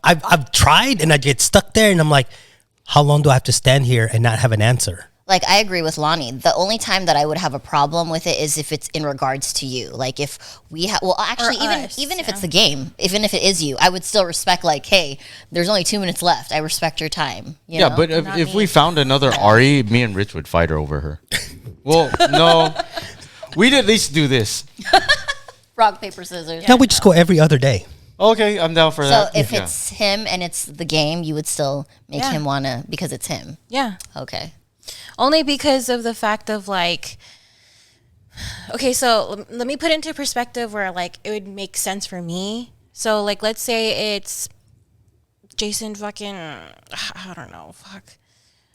I've tried, and I get stuck there, and I'm like, how long do I have to stand here and not have an answer? Like, I agree with Lonnie. The only time that I would have a problem with it is if it's in regards to you. Like, if we have, well, actually, us, even if it's the game, even if it is you, I would still respect, like, hey, there's only 2 minutes left. I respect your time. You know? But if we found another Ari, me and Rich would fight over her. Well, no. We'd at least do this. Rock, paper, scissors. No, we just go every other day. Okay, I'm down for So that. if it's him and it's the game, you would still make him wanna because it's him. Yeah. Okay. Only because of the fact of like, okay, so let me put it into perspective where like it would make sense for me. So like, let's say it's Jason fucking, I don't know, fuck.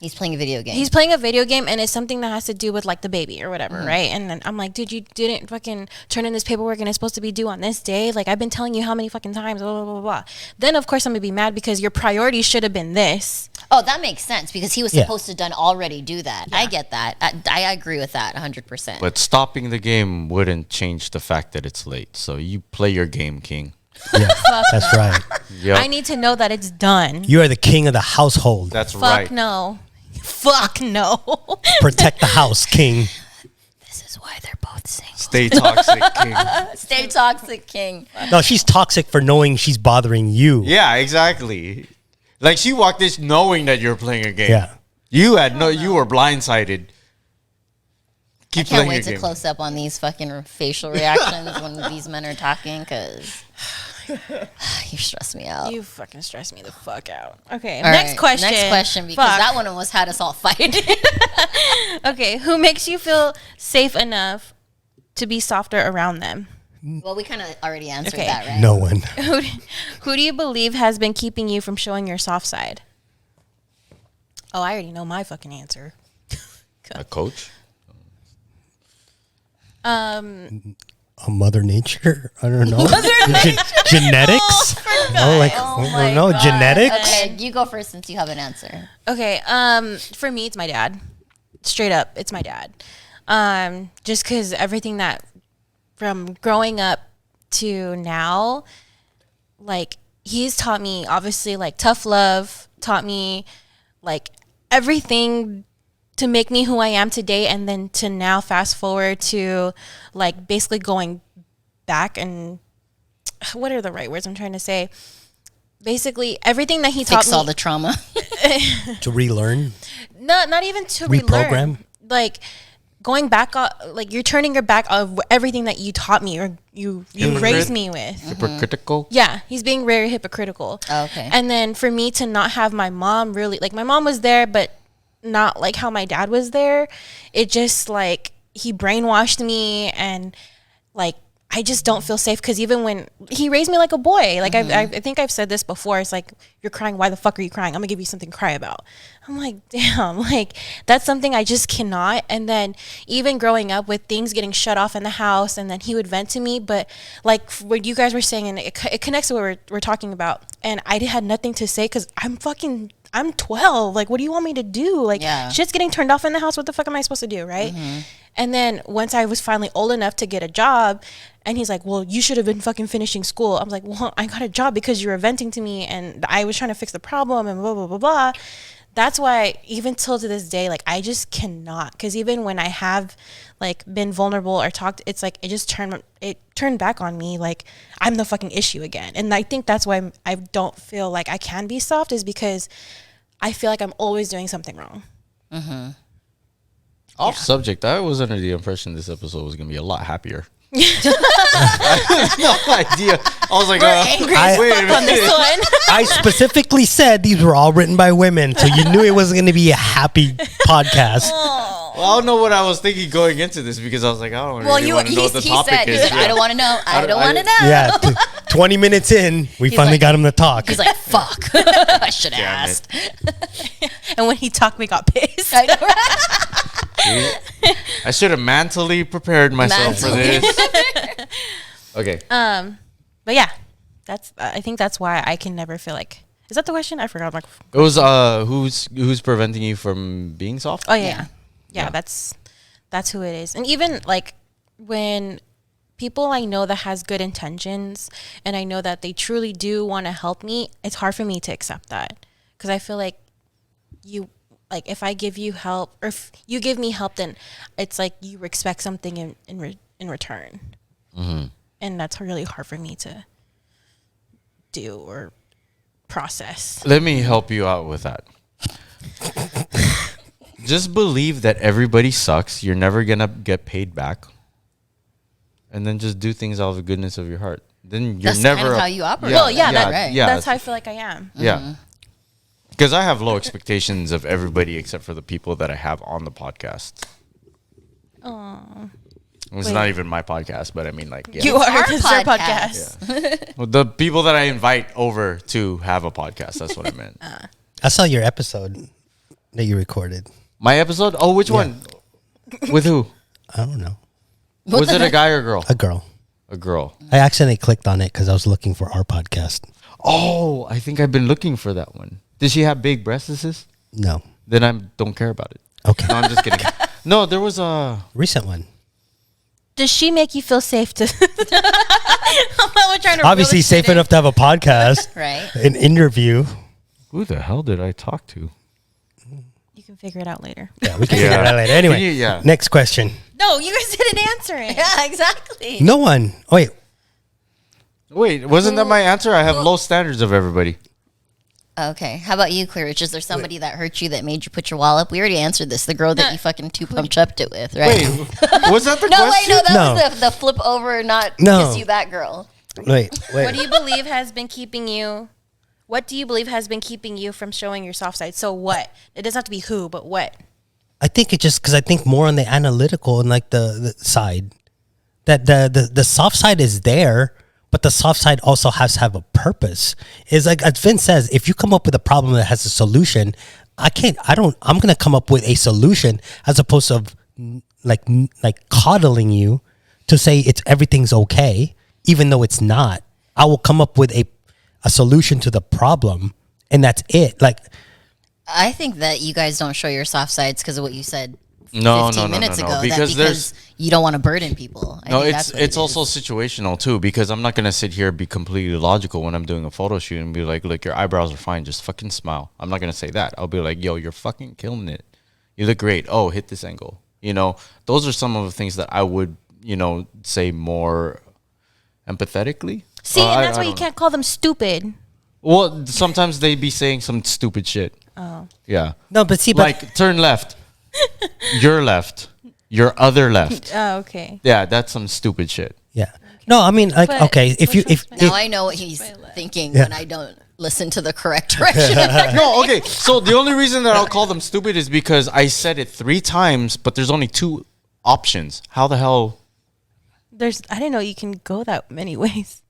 He's playing a video game. He's playing a video game and it's something that has to do with like the baby or whatever, right? And then I'm like, dude, you didn't fucking turn in this paperwork and it's supposed to be due on this day. Like I've been telling you how many fucking times, blah, blah, blah, blah. Then of course I'm gonna be mad because your priority should have been this. Oh, that makes sense because he was supposed to already do that. I get that. I agree with that 100%. But stopping the game wouldn't change the fact that it's late. So you play your game, King. Yeah, that's right. Yep. I need to know that it's done. You are the king of the household. That's Fuck right. no. Fuck no. Protect the house, king. This is why they're both single. Stay toxic, King. Stay toxic, king. No, she's toxic for knowing she's bothering you. Yeah, exactly. Like she walked this knowing that you're playing a game. Yeah. You were blindsided. Keep Can't playing wait your to game. close up on these fucking facial reactions when these men are talking because you stress me out. You fucking stress me the fuck out. Okay, All next right, question. Next question because Fuck. that one almost had us all fighting. Okay, who makes you feel safe enough to be softer around them? Well, we kind of already answered Okay. that, right? No one. Who do you believe has been keeping you from showing your soft side? Oh, I already know my fucking answer. A coach? A mother nature? I don't know. Genetics? I don't know. Genetics? Okay, you go first since you have an answer. Okay, for me, it's my dad. Straight up, it's my dad. Just because everything that, from growing up to now, like, he's taught me, obviously, like, tough love, taught me, like, everything to make me who I am today, and then to now fast forward to, like, basically going back and, what are the right words I'm trying to say? Basically, everything that he taught Fix me. all the trauma. To relearn? Not even to Reprogram? relearn. Like going back, like you're turning your back of everything that you taught me or you raised me with. Hypocritical? Yeah, he's being very hypocritical. Oh, okay. And then for me to not have my mom really, like my mom was there, but not like how my dad was there. It just like he brainwashed me and like I just don't feel safe because even when he raised me like a boy, like I think I've said this before. It's like, you're crying. Why the fuck are you crying? I'm gonna give you something to cry about. I'm like, damn, like that's something I just cannot. And then even growing up with things getting shut off in the house and then he would vent to me. But like what you guys were saying, and it connects to what we're talking about. And I had nothing to say because I'm 12. Like, what do you want me to do? Like, shit's getting turned off in the house. What the fuck am I supposed to do? Right. And then once I was finally old enough to get a job, and he's like, well, you should have been fucking finishing school. I was like, well, I got a job because you were venting to me and I was trying to fix the problem and blah, blah, blah, blah. That's why even till to this day, like, I just cannot. Because even when I have, like, been vulnerable or talked, it's like, it turned back on me. Like, I'm the fucking issue again. And I think that's why I don't feel like I can be soft, is because I feel like I'm always doing something wrong. Off subject, I was under the impression this episode was going to be a lot happier. I had no idea. I was like, Angry as wait a fuck on this minute. one. I specifically said these were all written by women, so you knew it wasn't going to be a happy podcast. Well, I don't know what I was thinking going into this because I was like, I don't really want to know what the he topic said, is. I don't want to know. I don't want to know. Yeah, 20 minutes in, we finally like- got him to talk. He's like, fuck. I should have Damn it. asked. And when he talked, we got pissed. I know, right? I should have mentally prepared myself for this. Okay. But yeah, that's. I think that's why I can never feel like. Is that the question? I forgot. Like, It was who's preventing you from being soft? oh yeah. That's who it is. And even like when people I know that has good intentions, and I know that they truly do want to help me, it's hard for me to accept that because I feel like if I give you help or if you give me help, then it's like you expect something in return. And that's really hard for me to do or process. Let me help you out with that. Just believe that everybody sucks. You're never gonna get paid back, and then just do things out of the goodness of your heart. Then you're That's never kind of how you operate. Well, yeah, right. That's how I feel like I am. Yeah. Because I have low expectations of everybody except for the people that I have on the podcast. Oh, It's not even my podcast, but I mean, like, yeah. you are Our this is our podcast. podcast. Well, the people that I invite over to have a podcast. That's what I meant. I saw your episode that you recorded. My episode? Oh, which one? With who? I don't know. Was it a guy or a girl? A girl. A girl. I accidentally clicked on it because I was looking for our podcast. Oh, I think I've been looking for that one. Did she have big breasts? No. Then I don't care about it. Okay. No, I'm just kidding. No, there was a... Recent one. Does she make you feel safe to? We're trying to Obviously really safe fit in. enough to have a podcast. Right. An interview. Who the hell did I talk to? You can figure it out later. Yeah, we can figure it out later. Anyway, Can you- next question. No, you guys didn't answer it. Yeah, exactly. No one. Oh, wait. Wait, wasn't that my answer? I have low standards of everybody. Okay. How about you, Clearage? Is there somebody that hurt you that made you put your wall up? We already answered this. The girl that you fucking pumped it with, right? Wait, was that the no, wait, question? no, that No. was the flip over, not No. kiss you that girl. Wait. What do you believe has been keeping you? What do you believe has been keeping you from showing your soft side? So what? It doesn't have to be who, but what? I think it just because I think more on the analytical and like the side that the soft side is there, but the soft side also has to have a purpose. Is like as Vince says, if you come up with a problem that has a solution, I'm gonna come up with a solution as opposed to like coddling you to say everything's okay, even though it's not. I will come up with a solution to the problem, and that's it. Like, I think that you guys don't show your soft sides because of what you said No, 15 no, minutes no, ago. no. That Because you don't want to burden people. I No, think it's that's what it's it also is. situational too, because I'm not gonna sit here and be completely logical when I'm doing a photo shoot and be like, look, your eyebrows are fine, just fucking smile. I'm not gonna say that. I'll be like, yo, you're fucking killing it. You look great. Oh, hit this angle. You know, those are some of the things that I would, say more empathetically. See, and that's I why you don't can't call them stupid. Well, sometimes they be saying some stupid shit. Oh. Yeah. no, but see, Like turn left. Your left. Your other left. Oh, okay. Yeah, that's some stupid shit. yeah. No, I mean, like, But okay, if you which if, one's if Now I know what he's thinking Yeah. when I don't listen to the correct direction. No, okay. So the only reason that I'll call them stupid is because I said it 3 times, but there's only 2 options. How the hell? I didn't know you can go that many ways.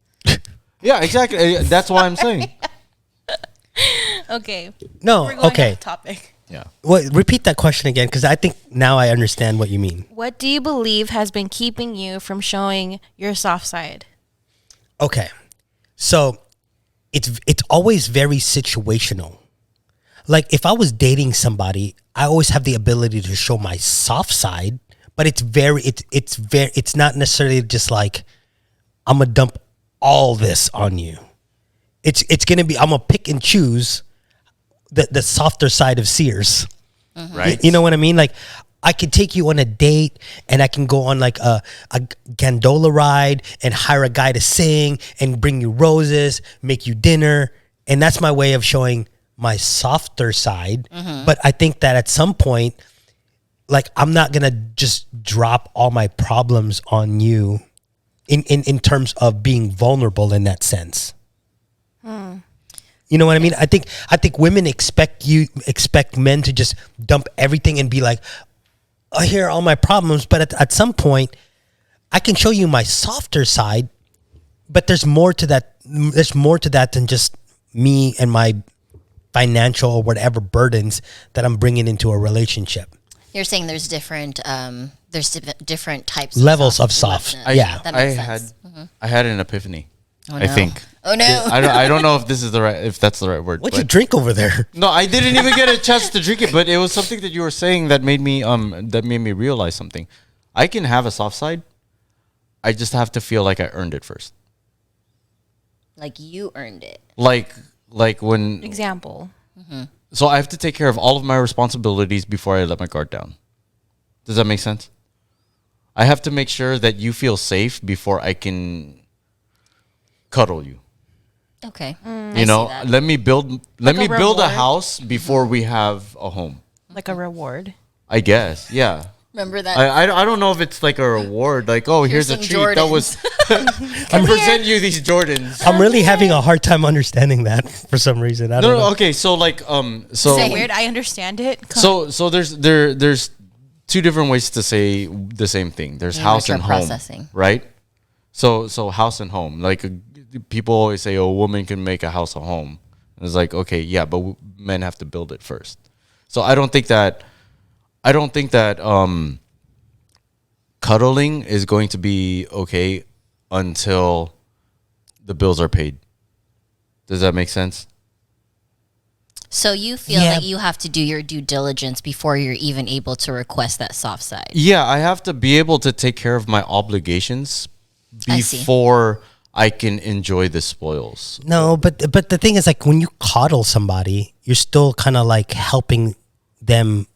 Yeah, exactly. That's why I'm saying. Okay. no, We're going okay. off topic. Yeah. Well, repeat that question again because I think now I understand what you mean. What do you believe has been keeping you from showing your soft side? Okay, so it's always very situational. Like if I was dating somebody, I always have the ability to show my soft side, but it's not necessarily just like I'm gonna dump all this on you. It's gonna be I'm gonna pick and choose the softer side of Sears. Right. You know what I mean? Like I could take you on a date and I can go on like a gondola ride and hire a guy to sing and bring you roses, make you dinner. And that's my way of showing my softer side. But I think that at some point, like I'm not going to just drop all my problems on you in terms of being vulnerable in that sense. You know what I mean? I think women expect men to just dump everything and be like, oh, here are all my problems. But at some point, I can show you my softer side, but there's more to that. There's more to that than just me and my financial or whatever burdens that I'm bringing into a relationship. You're saying there's different types Levels of and soft. lessons. Yeah. That I makes had sense. I had an epiphany. I no. think. Oh no. I don't know if this is if that's the right word. What'd you but- drink over there? No, I didn't even get a chance to drink it, but it was something that you were saying that made me realize something. I can have a soft side. I just have to feel like I earned it first. Like you earned it. Like when Example. so I have to take care of all of my responsibilities before I let my guard down. Does that make sense? I have to make sure that you feel safe before I can cuddle you. Okay. You know, let me build a a reward? house before we have a home. Like a reward. I guess, yeah. Remember that? I don't know if it's like a reward, like, oh, here's a some treat. That was I present you these Jordans. I'm really having a hard time understanding that for some reason. I don't know. Okay, so like so Same. Weird. I understand it. so there's two different ways to say the same thing. There's house and home, processing. right? So house and home. Like people always say, oh, a woman can make a house a home. And it's like, okay, yeah, but men have to build it first. So I don't think that cuddling is going to be okay until the bills are paid. Does that make sense? So you feel like you have to do your due diligence before you're even able to request that soft side. Yeah, I have to be able to take care of my obligations before I can enjoy the spoils. No, but the thing is, like, when you coddle somebody, you're still kind of like helping them,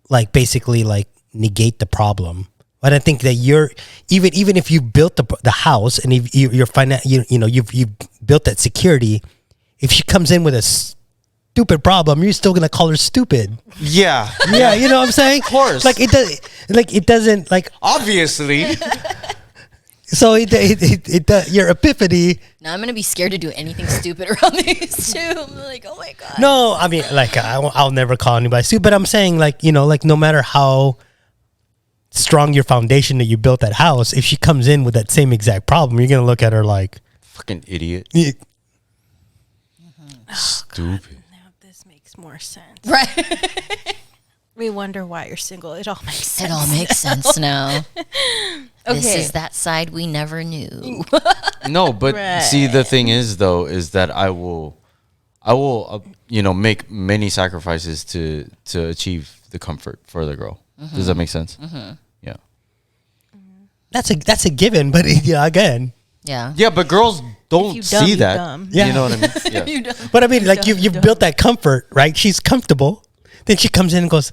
like, basically like negate the problem. But I think that you're even if you built the house and if you're you've built that security, if she comes in with a stupid problem, you're still gonna call her stupid. Yeah, Yeah, you know what I'm saying? Of course. Like it doesn't like obviously. so it your epiphany. Now I'm gonna be scared to do anything stupid around these two. I'm like, oh my god. No, I mean, like I'll never call anybody stupid, but I'm saying, like, like no matter how strong your foundation that you built that house, if she comes in with that same exact problem, you're gonna look at her like Fucking idiot. "Yeah, Stupid. Now this makes more sense. Right. We wonder why you're single. It all makes sense. It all makes sense now. This Okay. is that side we never knew. No, but see, the thing is, though, is that I will, make many sacrifices to achieve the comfort for the girl. Does that make sense? Yeah. that's a given," but again, Yeah. Yeah, but girls don't you dumb, see you that. dumb. Yeah. You know what I mean? Yeah. but I mean, like you've built that comfort, right? She's comfortable. Then she comes in and goes,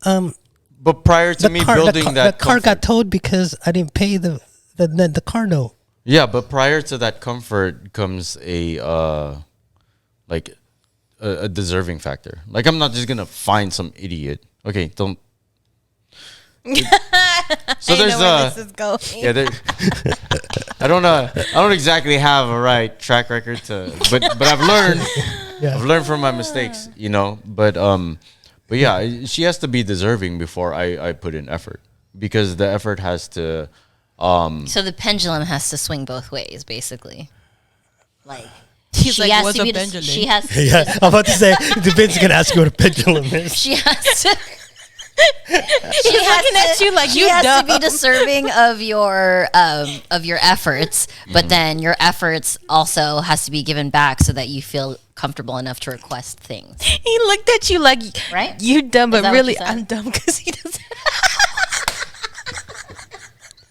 But prior to me building that the car comfort, got towed because I didn't pay the car note. yeah, but prior to that comfort comes a deserving factor. Like, I'm not just gonna find some idiot. Okay, don't. So I there's know where this is going. yeah, there. I don't exactly have a right track record but I've learned. Yeah. I've learned from my mistakes, But yeah, she has to be deserving before I put in effort, because the effort has to. So the pendulum has to swing both ways, basically. Like He's she like, has "What's to a be. pendulum?" She has. Yeah, I'm about to say, Vince's gonna ask you what a pendulum is. She has to. She's looking at you like She you has dumb. to be deserving of your efforts, but then your efforts also has to be given back so that you feel comfortable enough to request things. He looked at you like, Right? you dumb, Is but that what really you said? I'm dumb because he doesn't.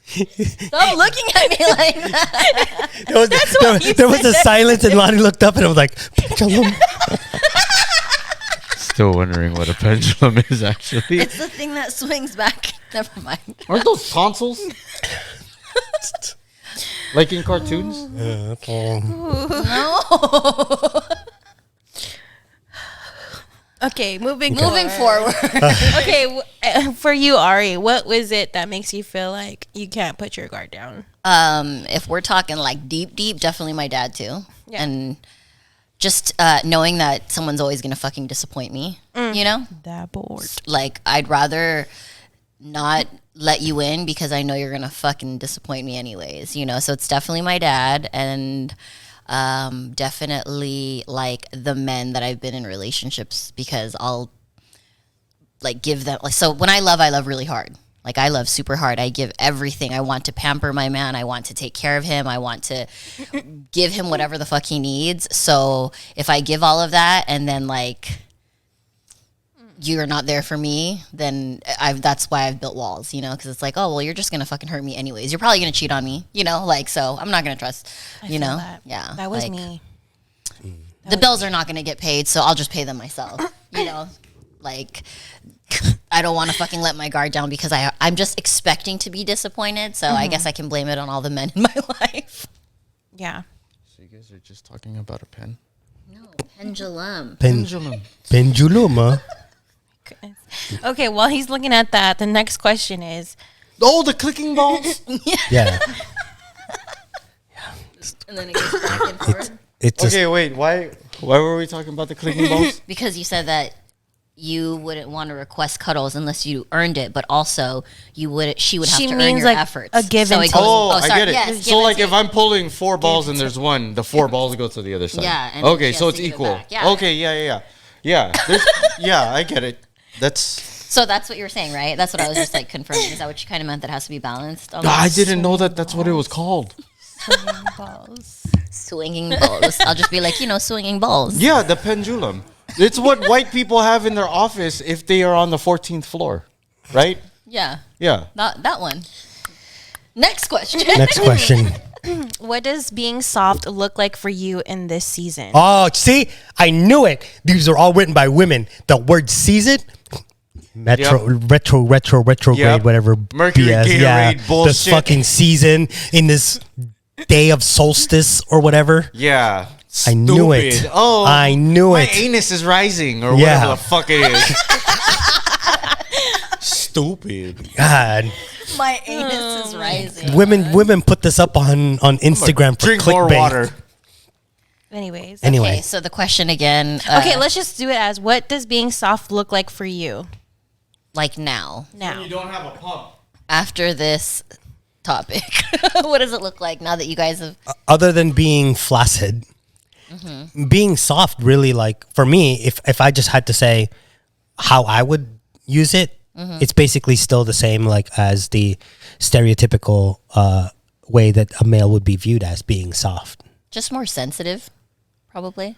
Stop looking at me like that. There was a silence, and Lonnie looked up, and I was like, pendulum. Still wondering what a pendulum is actually. It's the thing that swings back. Never mind. Aren't those tonsils? Like in cartoons? No. Okay, moving forward. Okay, for you, Ari, what was it that makes you feel like you can't put your guard down? If we're talking like deep, definitely my dad too. Yeah. And just knowing that someone's always gonna fucking disappoint me. That bored. Like I'd rather not let you in because I know you're gonna fucking disappoint me anyways. So it's definitely my dad, and definitely like the men that I've been in relationships, because I'll like give them so when I love really hard. Like I love super hard. I give everything. I want to pamper my man. I want to take care of him. I want to give him whatever the fuck he needs. So if I give all of that and then like you're not there for me, then that's why I've built walls, because it's like, oh, well, you're just going to fucking hurt me anyways. You're probably going to cheat on me, so I'm not going to trust, I feel that. Yeah. That was like, me. The bills are not going to get paid, so I'll just pay them myself, like I don't want to fucking let my guard down because I'm just expecting to be disappointed. So I guess I can blame it on all the men in my life. Yeah. So you guys are just talking about a pen? No, pendulum. Pendulum, huh? Goodness. Okay, while he's looking at that, the next question is, Oh, the clicking balls. Yeah. And then it goes back and forth. It's just, Okay, wait. Why were we talking about the clicking balls? Because you said that you wouldn't want to request cuddles unless you earned it, but also she would have She to earn means your like efforts. a give and it take. goes- Oh, I sorry, get it. yes, give So and like take. if I'm pulling 4 balls and there's one, the 4 balls go to the other side. Yeah, and Okay, she so has it's to give it equal. back. Yeah. Okay, yeah. Yeah, I get it. That's. So that's what you were saying, right? That's what I was just like confirming. Is that what you kind of meant? That has to be balanced. I didn't know that. That's what it was called. Swinging balls. I'll just be like, swinging balls. Yeah, the pendulum. It's what white people have in their office if they are on the 14th floor, right? Yeah. Yeah. Not that one. Next question. next question. what does being soft look like for you in this season? Oh, see, I knew it. These are all written by women. The word season, retrograde, Yep. whatever. Mercury, Gatorade, bullshit. This fucking season in this day of solstice or whatever. Yeah. I knew it. Stupid. Oh, I knew my it. anus is rising or Yeah. whatever the fuck it is. Stupid. God, My anus is rising. women put this up on Instagram for Drink clickbait. more water. Anyways. Anyway. Okay, so the question again. Okay, let's just do it as, what does being soft look like for you like now, now? don't have a pump. after this topic, what does it look like now that you guys have? Other than being flaccid, being soft really, like, for me, if I just had to say how I would use it, it's basically still the same, like, as the stereotypical way that a male would be viewed as being soft. Just more sensitive, probably.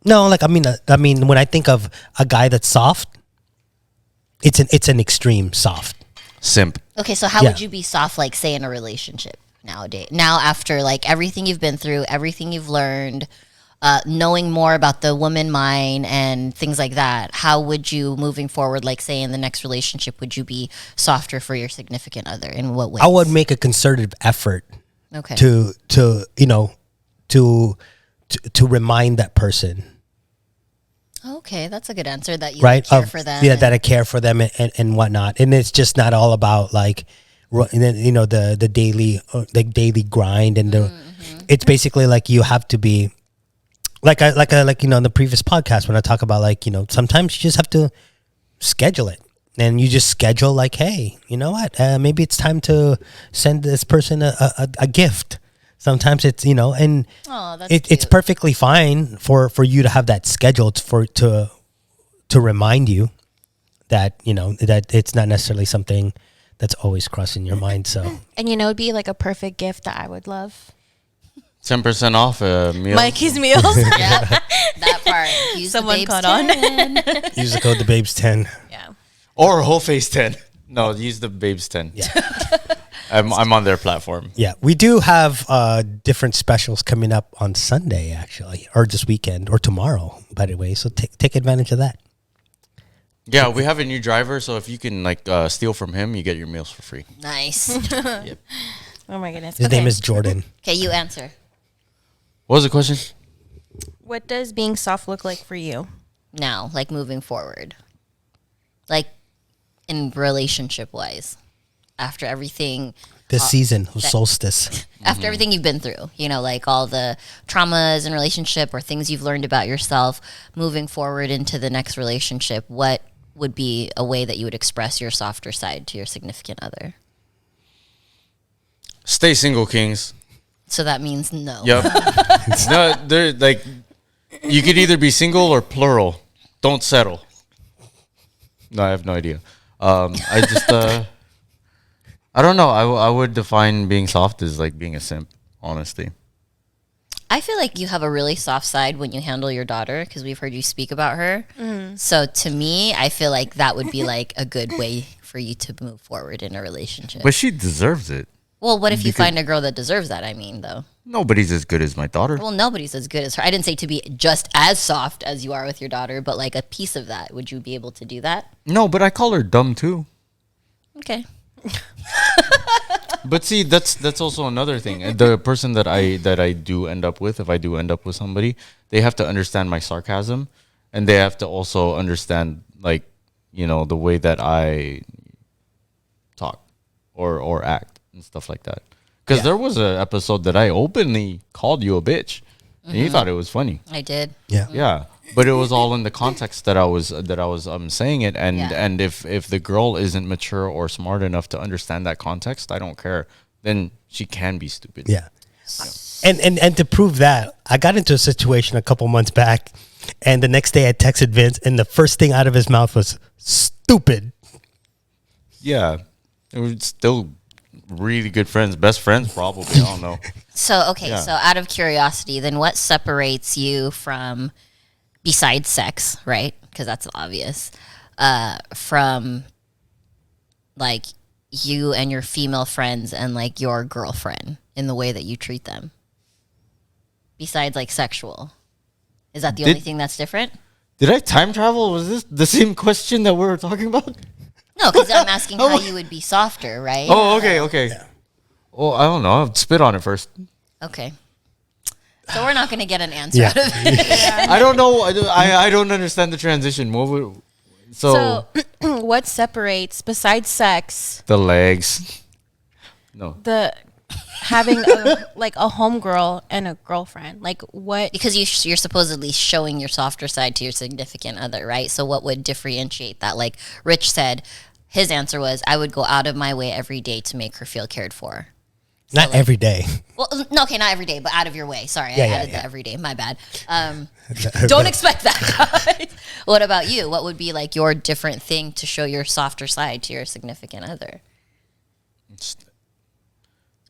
No, like, I mean when I think of a guy that's soft, it's an extreme soft. Simp. Okay, so how Yeah. would you be soft, like, say, in a relationship nowadays? Now, after, like, everything you've been through, everything you've learned, knowing more about the woman mind and things like that, how would you, moving forward, like, say, in the next relationship, would you be softer for your significant other? In what ways? I would make a concerted effort Okay. to remind that person, Okay, that's a good answer, that you right? care for them. Yeah, and- that I care for them and whatnot. And it's just not all about like, and then, the daily grind and the. It's basically like you have to be, like in the previous podcast when I talk about, like, sometimes you just have to schedule it. And you just schedule, like, hey, you know what? Maybe it's time to send this person a gift. Sometimes it's, and Oh, that's it's cute. perfectly fine for you to have that scheduled to remind you that, that it's not necessarily something that's always crossing your mind. So And it'd be like a perfect gift that I would love. 10% off a meal. Mikey's meals. Yeah, that part. Use the Someone babes caught on. 10. use the code TheBabes10. Yeah. Or whole face 10. No, use the Babes 10. Yeah. I'm on their platform. Yeah, we do have different specials coming up on Sunday, actually, or this weekend, or tomorrow, by the way. So take advantage of that. Yeah, we have a new driver, so if you can steal from him, you get your meals for free. Nice. Yep. Oh my goodness. His name is Jordan. Okay, you answer. What was the question? What does being soft look like for you? Now, like, moving forward, like, in relationship wise, after everything, This season of solstice. after everything you've been through, like all the traumas in relationship or things you've learned about yourself, moving forward into the next relationship, what would be a way that you would express your softer side to your significant other? Stay single, kings. So that means no. Yep. No, they're like, you could either be single or plural. Don't settle. No, I have no idea. I just, I don't know. I would define being soft as like being a simp, honestly. I feel like you have a really soft side when you handle your daughter, because we've heard you speak about her. So to me, I feel like that would be like a good way for you to move forward in a relationship. But she deserves it. Well, what if you find a girl that deserves that? I mean, though. Nobody's as good as my daughter. Well, nobody's as good as her. I didn't say to be just as soft as you are with your daughter, but like a piece of that. Would you be able to do that? No, but I call her dumb too. Okay. But see, that's also another thing. The person that I do end up with, if I do end up with somebody, they have to understand my sarcasm, and they have to also understand like, the way that I talk or act and stuff like that. Because there was an episode that I openly called you a bitch, and you thought it was funny. I did. Yeah. Yeah, but it was all in the context that I was saying it, and Yeah. and if the girl isn't mature or smart enough to understand that context, I don't care. Then she can be stupid. Yeah. And to prove that, I got into a situation a couple months back, and the next day I texted Vince, and the first thing out of his mouth was stupid. Yeah, it was still really good friends, best friends probably. I don't know. So, okay, Yeah. so out of curiosity, then what separates you from, besides sex, right? Because that's obvious, from like you and your female friends and like your girlfriend in the way that you treat them? Besides like sexual. Is that the only thing that's different? Did I time travel? Was this the same question that we were talking about? No, because I'm asking how you would be softer, right? Oh, okay. Well, I don't know. I'll spit on it first. Okay. So we're not going to get an answer out of it. I don't know. I don't understand the transition. So what separates besides sex the legs. No. the having a homegirl and a girlfriend? Like what? Because you're supposedly showing your softer side to your significant other, right? So what would differentiate that? Like Rich said, his answer was, I would go out of my way every day to make her feel cared for. Not every day. Well, no, okay, not every day, but out of your way. Sorry, I added the every day. My bad. Don't expect that, guys. What about you? What would be like your different thing to show your softer side to your significant other?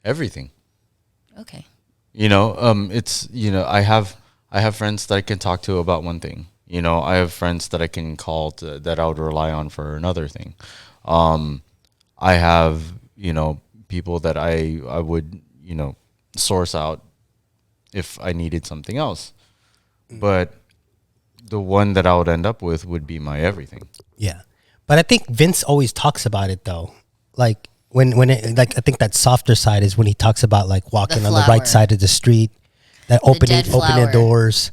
Everything. Okay. It's I have friends that I can talk to about one thing. I have friends that I can call that I would rely on for another thing. I have people that I would source out if I needed something else. But the one that I would end up with would be my everything. Yeah. But I think Vince always talks about it though. Like when it, like I think that softer side is when he talks about like walking on the flower. right side of the street, that opening dead flower. doors,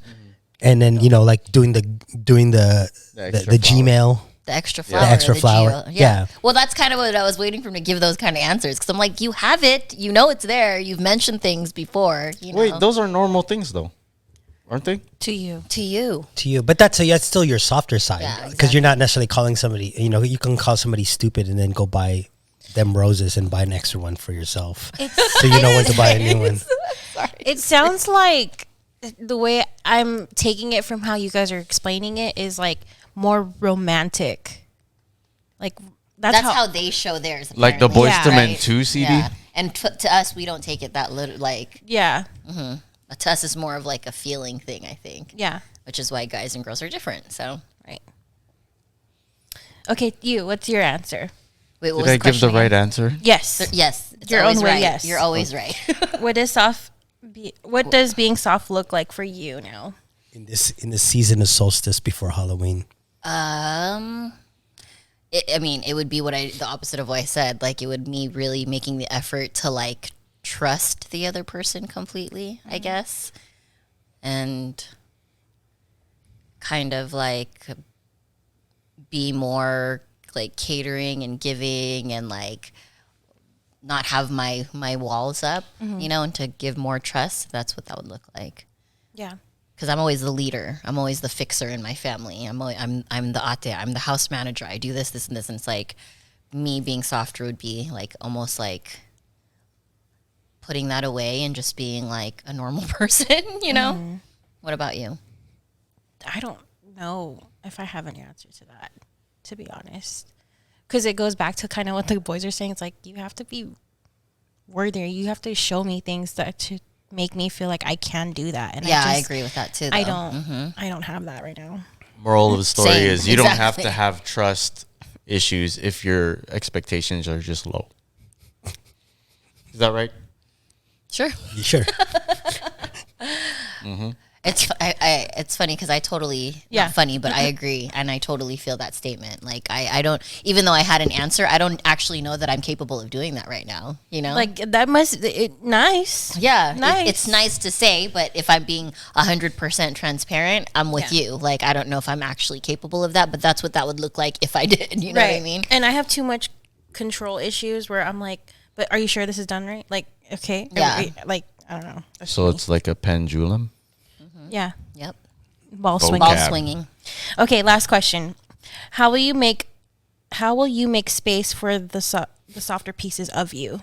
and then like doing the extra Gmail. The extra flower. The extra flower. geo. Yeah. Well, that's kind of what I was waiting for him to give those kind of answers. Because I'm like, you have it. You know it's there. You've mentioned things before. Wait, those are normal things though, aren't they? To you. To you. To you, but that's still your softer side Yeah, because you're not necessarily calling somebody. You can call somebody stupid and then go buy them roses and buy an extra one for yourself, so you know when to buy a new one. It sounds like the way I'm taking it from how you guys are explaining it is like more romantic. Like That's how they show theirs. Like the apparently. Boyz II Men Right? 2 CD? Yeah. And to us, we don't take it that little. Like, yeah. to us, it's more of like a feeling thing, I think. Yeah. Which is why guys and girls are different. So, Right. Okay, what's your answer? wait, what Did was I the give question the right again? answer? Yes. Yes. It's Your always own way, right. yes. You're always right. What does being soft look like for you now? In the season of solstice before Halloween. It would be the opposite of what I said. Like, it would me really making the effort to like trust the other person completely, I guess, and kind of like be more like catering and giving and like not have my walls up, and to give more trust. That's what that would look like. Yeah. Because I'm always the leader. I'm always the fixer in my family. I'm the ate. I'm the house manager. I do this, this, and this. And it's like me being softer would be like almost like putting that away and just being like a normal person, What about you? I don't know if I have an answer to that, to be honest. Because it goes back to kind of what the boys are saying. It's like, you have to be worthy. You have to show me things to make me feel like I can do that. And I agree with that too. Though. I don't have that right now. Moral of the story Same, is you don't have exactly. to have trust issues if your expectations are just low. Is that right? Sure. Sure. It's funny because I totally not funny, but I agree, and I totally feel that statement. Like I don't, even though I had an answer, I don't actually know that I'm capable of doing that right now. You know, Like that nice. yeah, Nice. it's nice to say, but if I'm being 100% transparent, I'm with you. Like I don't know if I'm actually capable of that, but that's what that would look like if I did. You know what I mean? And I have too much control issues where I'm like, but are you sure this is done right? Like, okay, Yeah. like I don't know. So it's like a pendulum. Yeah, Yep. ball Vocab. swinging. Ball swinging. Okay, last question. How will you make space for the softer pieces of you?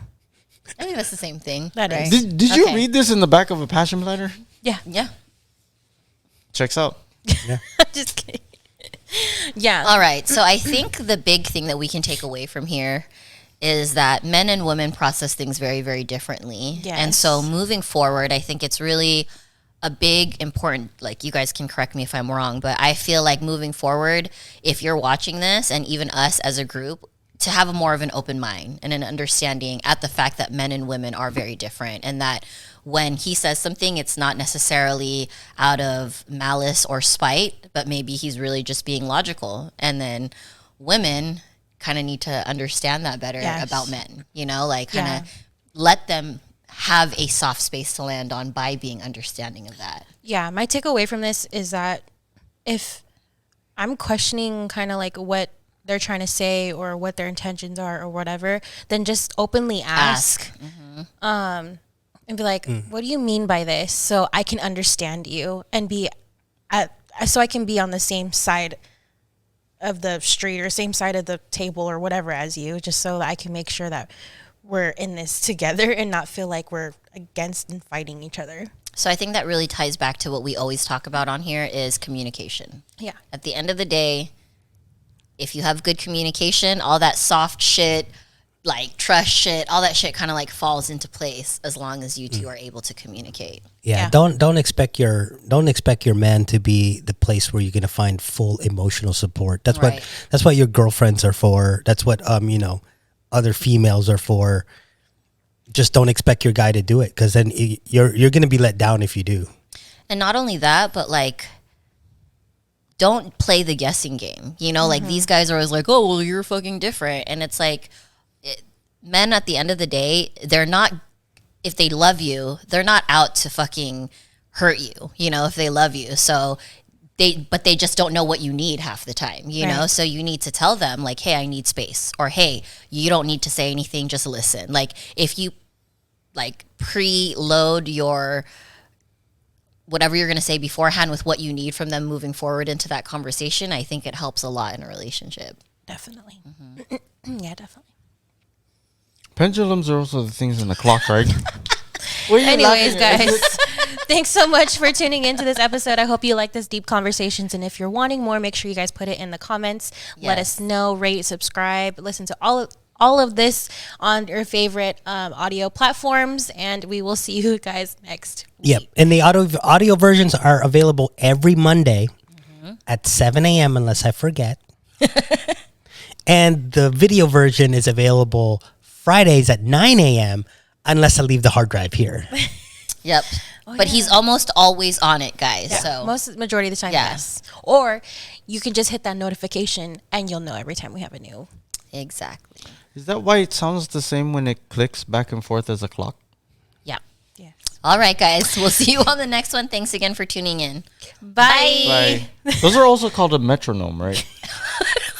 I think that's the same thing. That right? is. Did you Okay. read this in the back of a passion letter? Yeah. Yeah. Checks out. Just kidding. Yeah. All right. So I think the big thing that we can take away from here is that men and women process things very, very differently. Yes. And so moving forward, I think it's really a big, important, like you guys can correct me if I'm wrong, but I feel like moving forward, if you're watching this and even us as a group, to have a more of an open mind and an understanding at the fact that men and women are very different, and that when he says something, it's not necessarily out of malice or spite, but maybe he's really just being logical. And then women kind of need to understand that better about men, you know, like kind of let them have a soft space to land on by being understanding of that. Yeah, my takeaway from this is that if I'm questioning kind of like what they're trying to say or what their intentions are or whatever, then just openly ask. And be like, what do you mean by this? So I can understand you and so I can be on the same side of the street or same side of the table or whatever as you, just so that I can make sure that we're in this together and not feel like we're against and fighting each other. So I think that really ties back to what we always talk about on here is communication. Yeah. At the end of the day, if you have good communication, all that soft shit, like trust shit, all that shit kind of like falls into place as long as you two are able to communicate. Yeah. Don't expect your man to be the place where you're gonna find full emotional support. That's what your girlfriends are for. That's what other females are for. Just don't expect your guy to do it, because then you're gonna be let down if you do. And not only that, but like, don't play the guessing game. You know, like these guys are always like, oh, well, you're fucking different. And it's like, men at the end of the day, they're not, if they love you, they're not out to fucking hurt you, you know, if they love you. So but they just don't know what you need half the time, you know? So you need to tell them like, hey, I need space, or hey, you don't need to say anything, just listen. Like if you like preload your whatever you're going to say beforehand with what you need from them moving forward into that conversation, I think it helps a lot in a relationship. Definitely. Yeah, definitely. Pendulums are also the things in the clock, right? Anyways, guys, thanks so much for tuning into this episode. I hope you like this deep conversations. And if you're wanting more, make sure you guys put it in the comments. Yes. Let us know, rate, subscribe, listen to all of this on your favorite audio platforms. And we will see you guys next week. Yep. And the audio versions are available every Monday at 7 a.m. unless I forget. And the video version is available Fridays at 9 a.m. unless I leave the hard drive here. Yep. But he's almost always on it, guys. So Majority of the time, yes. Or you can just hit that notification and you'll know every time we have a new. Exactly. Is that why it sounds the same when it clicks back and forth as a clock? Yeah. Yes. All right, guys. We'll see you on the next one. Thanks again for tuning in. Bye. Those are also called a metronome, right?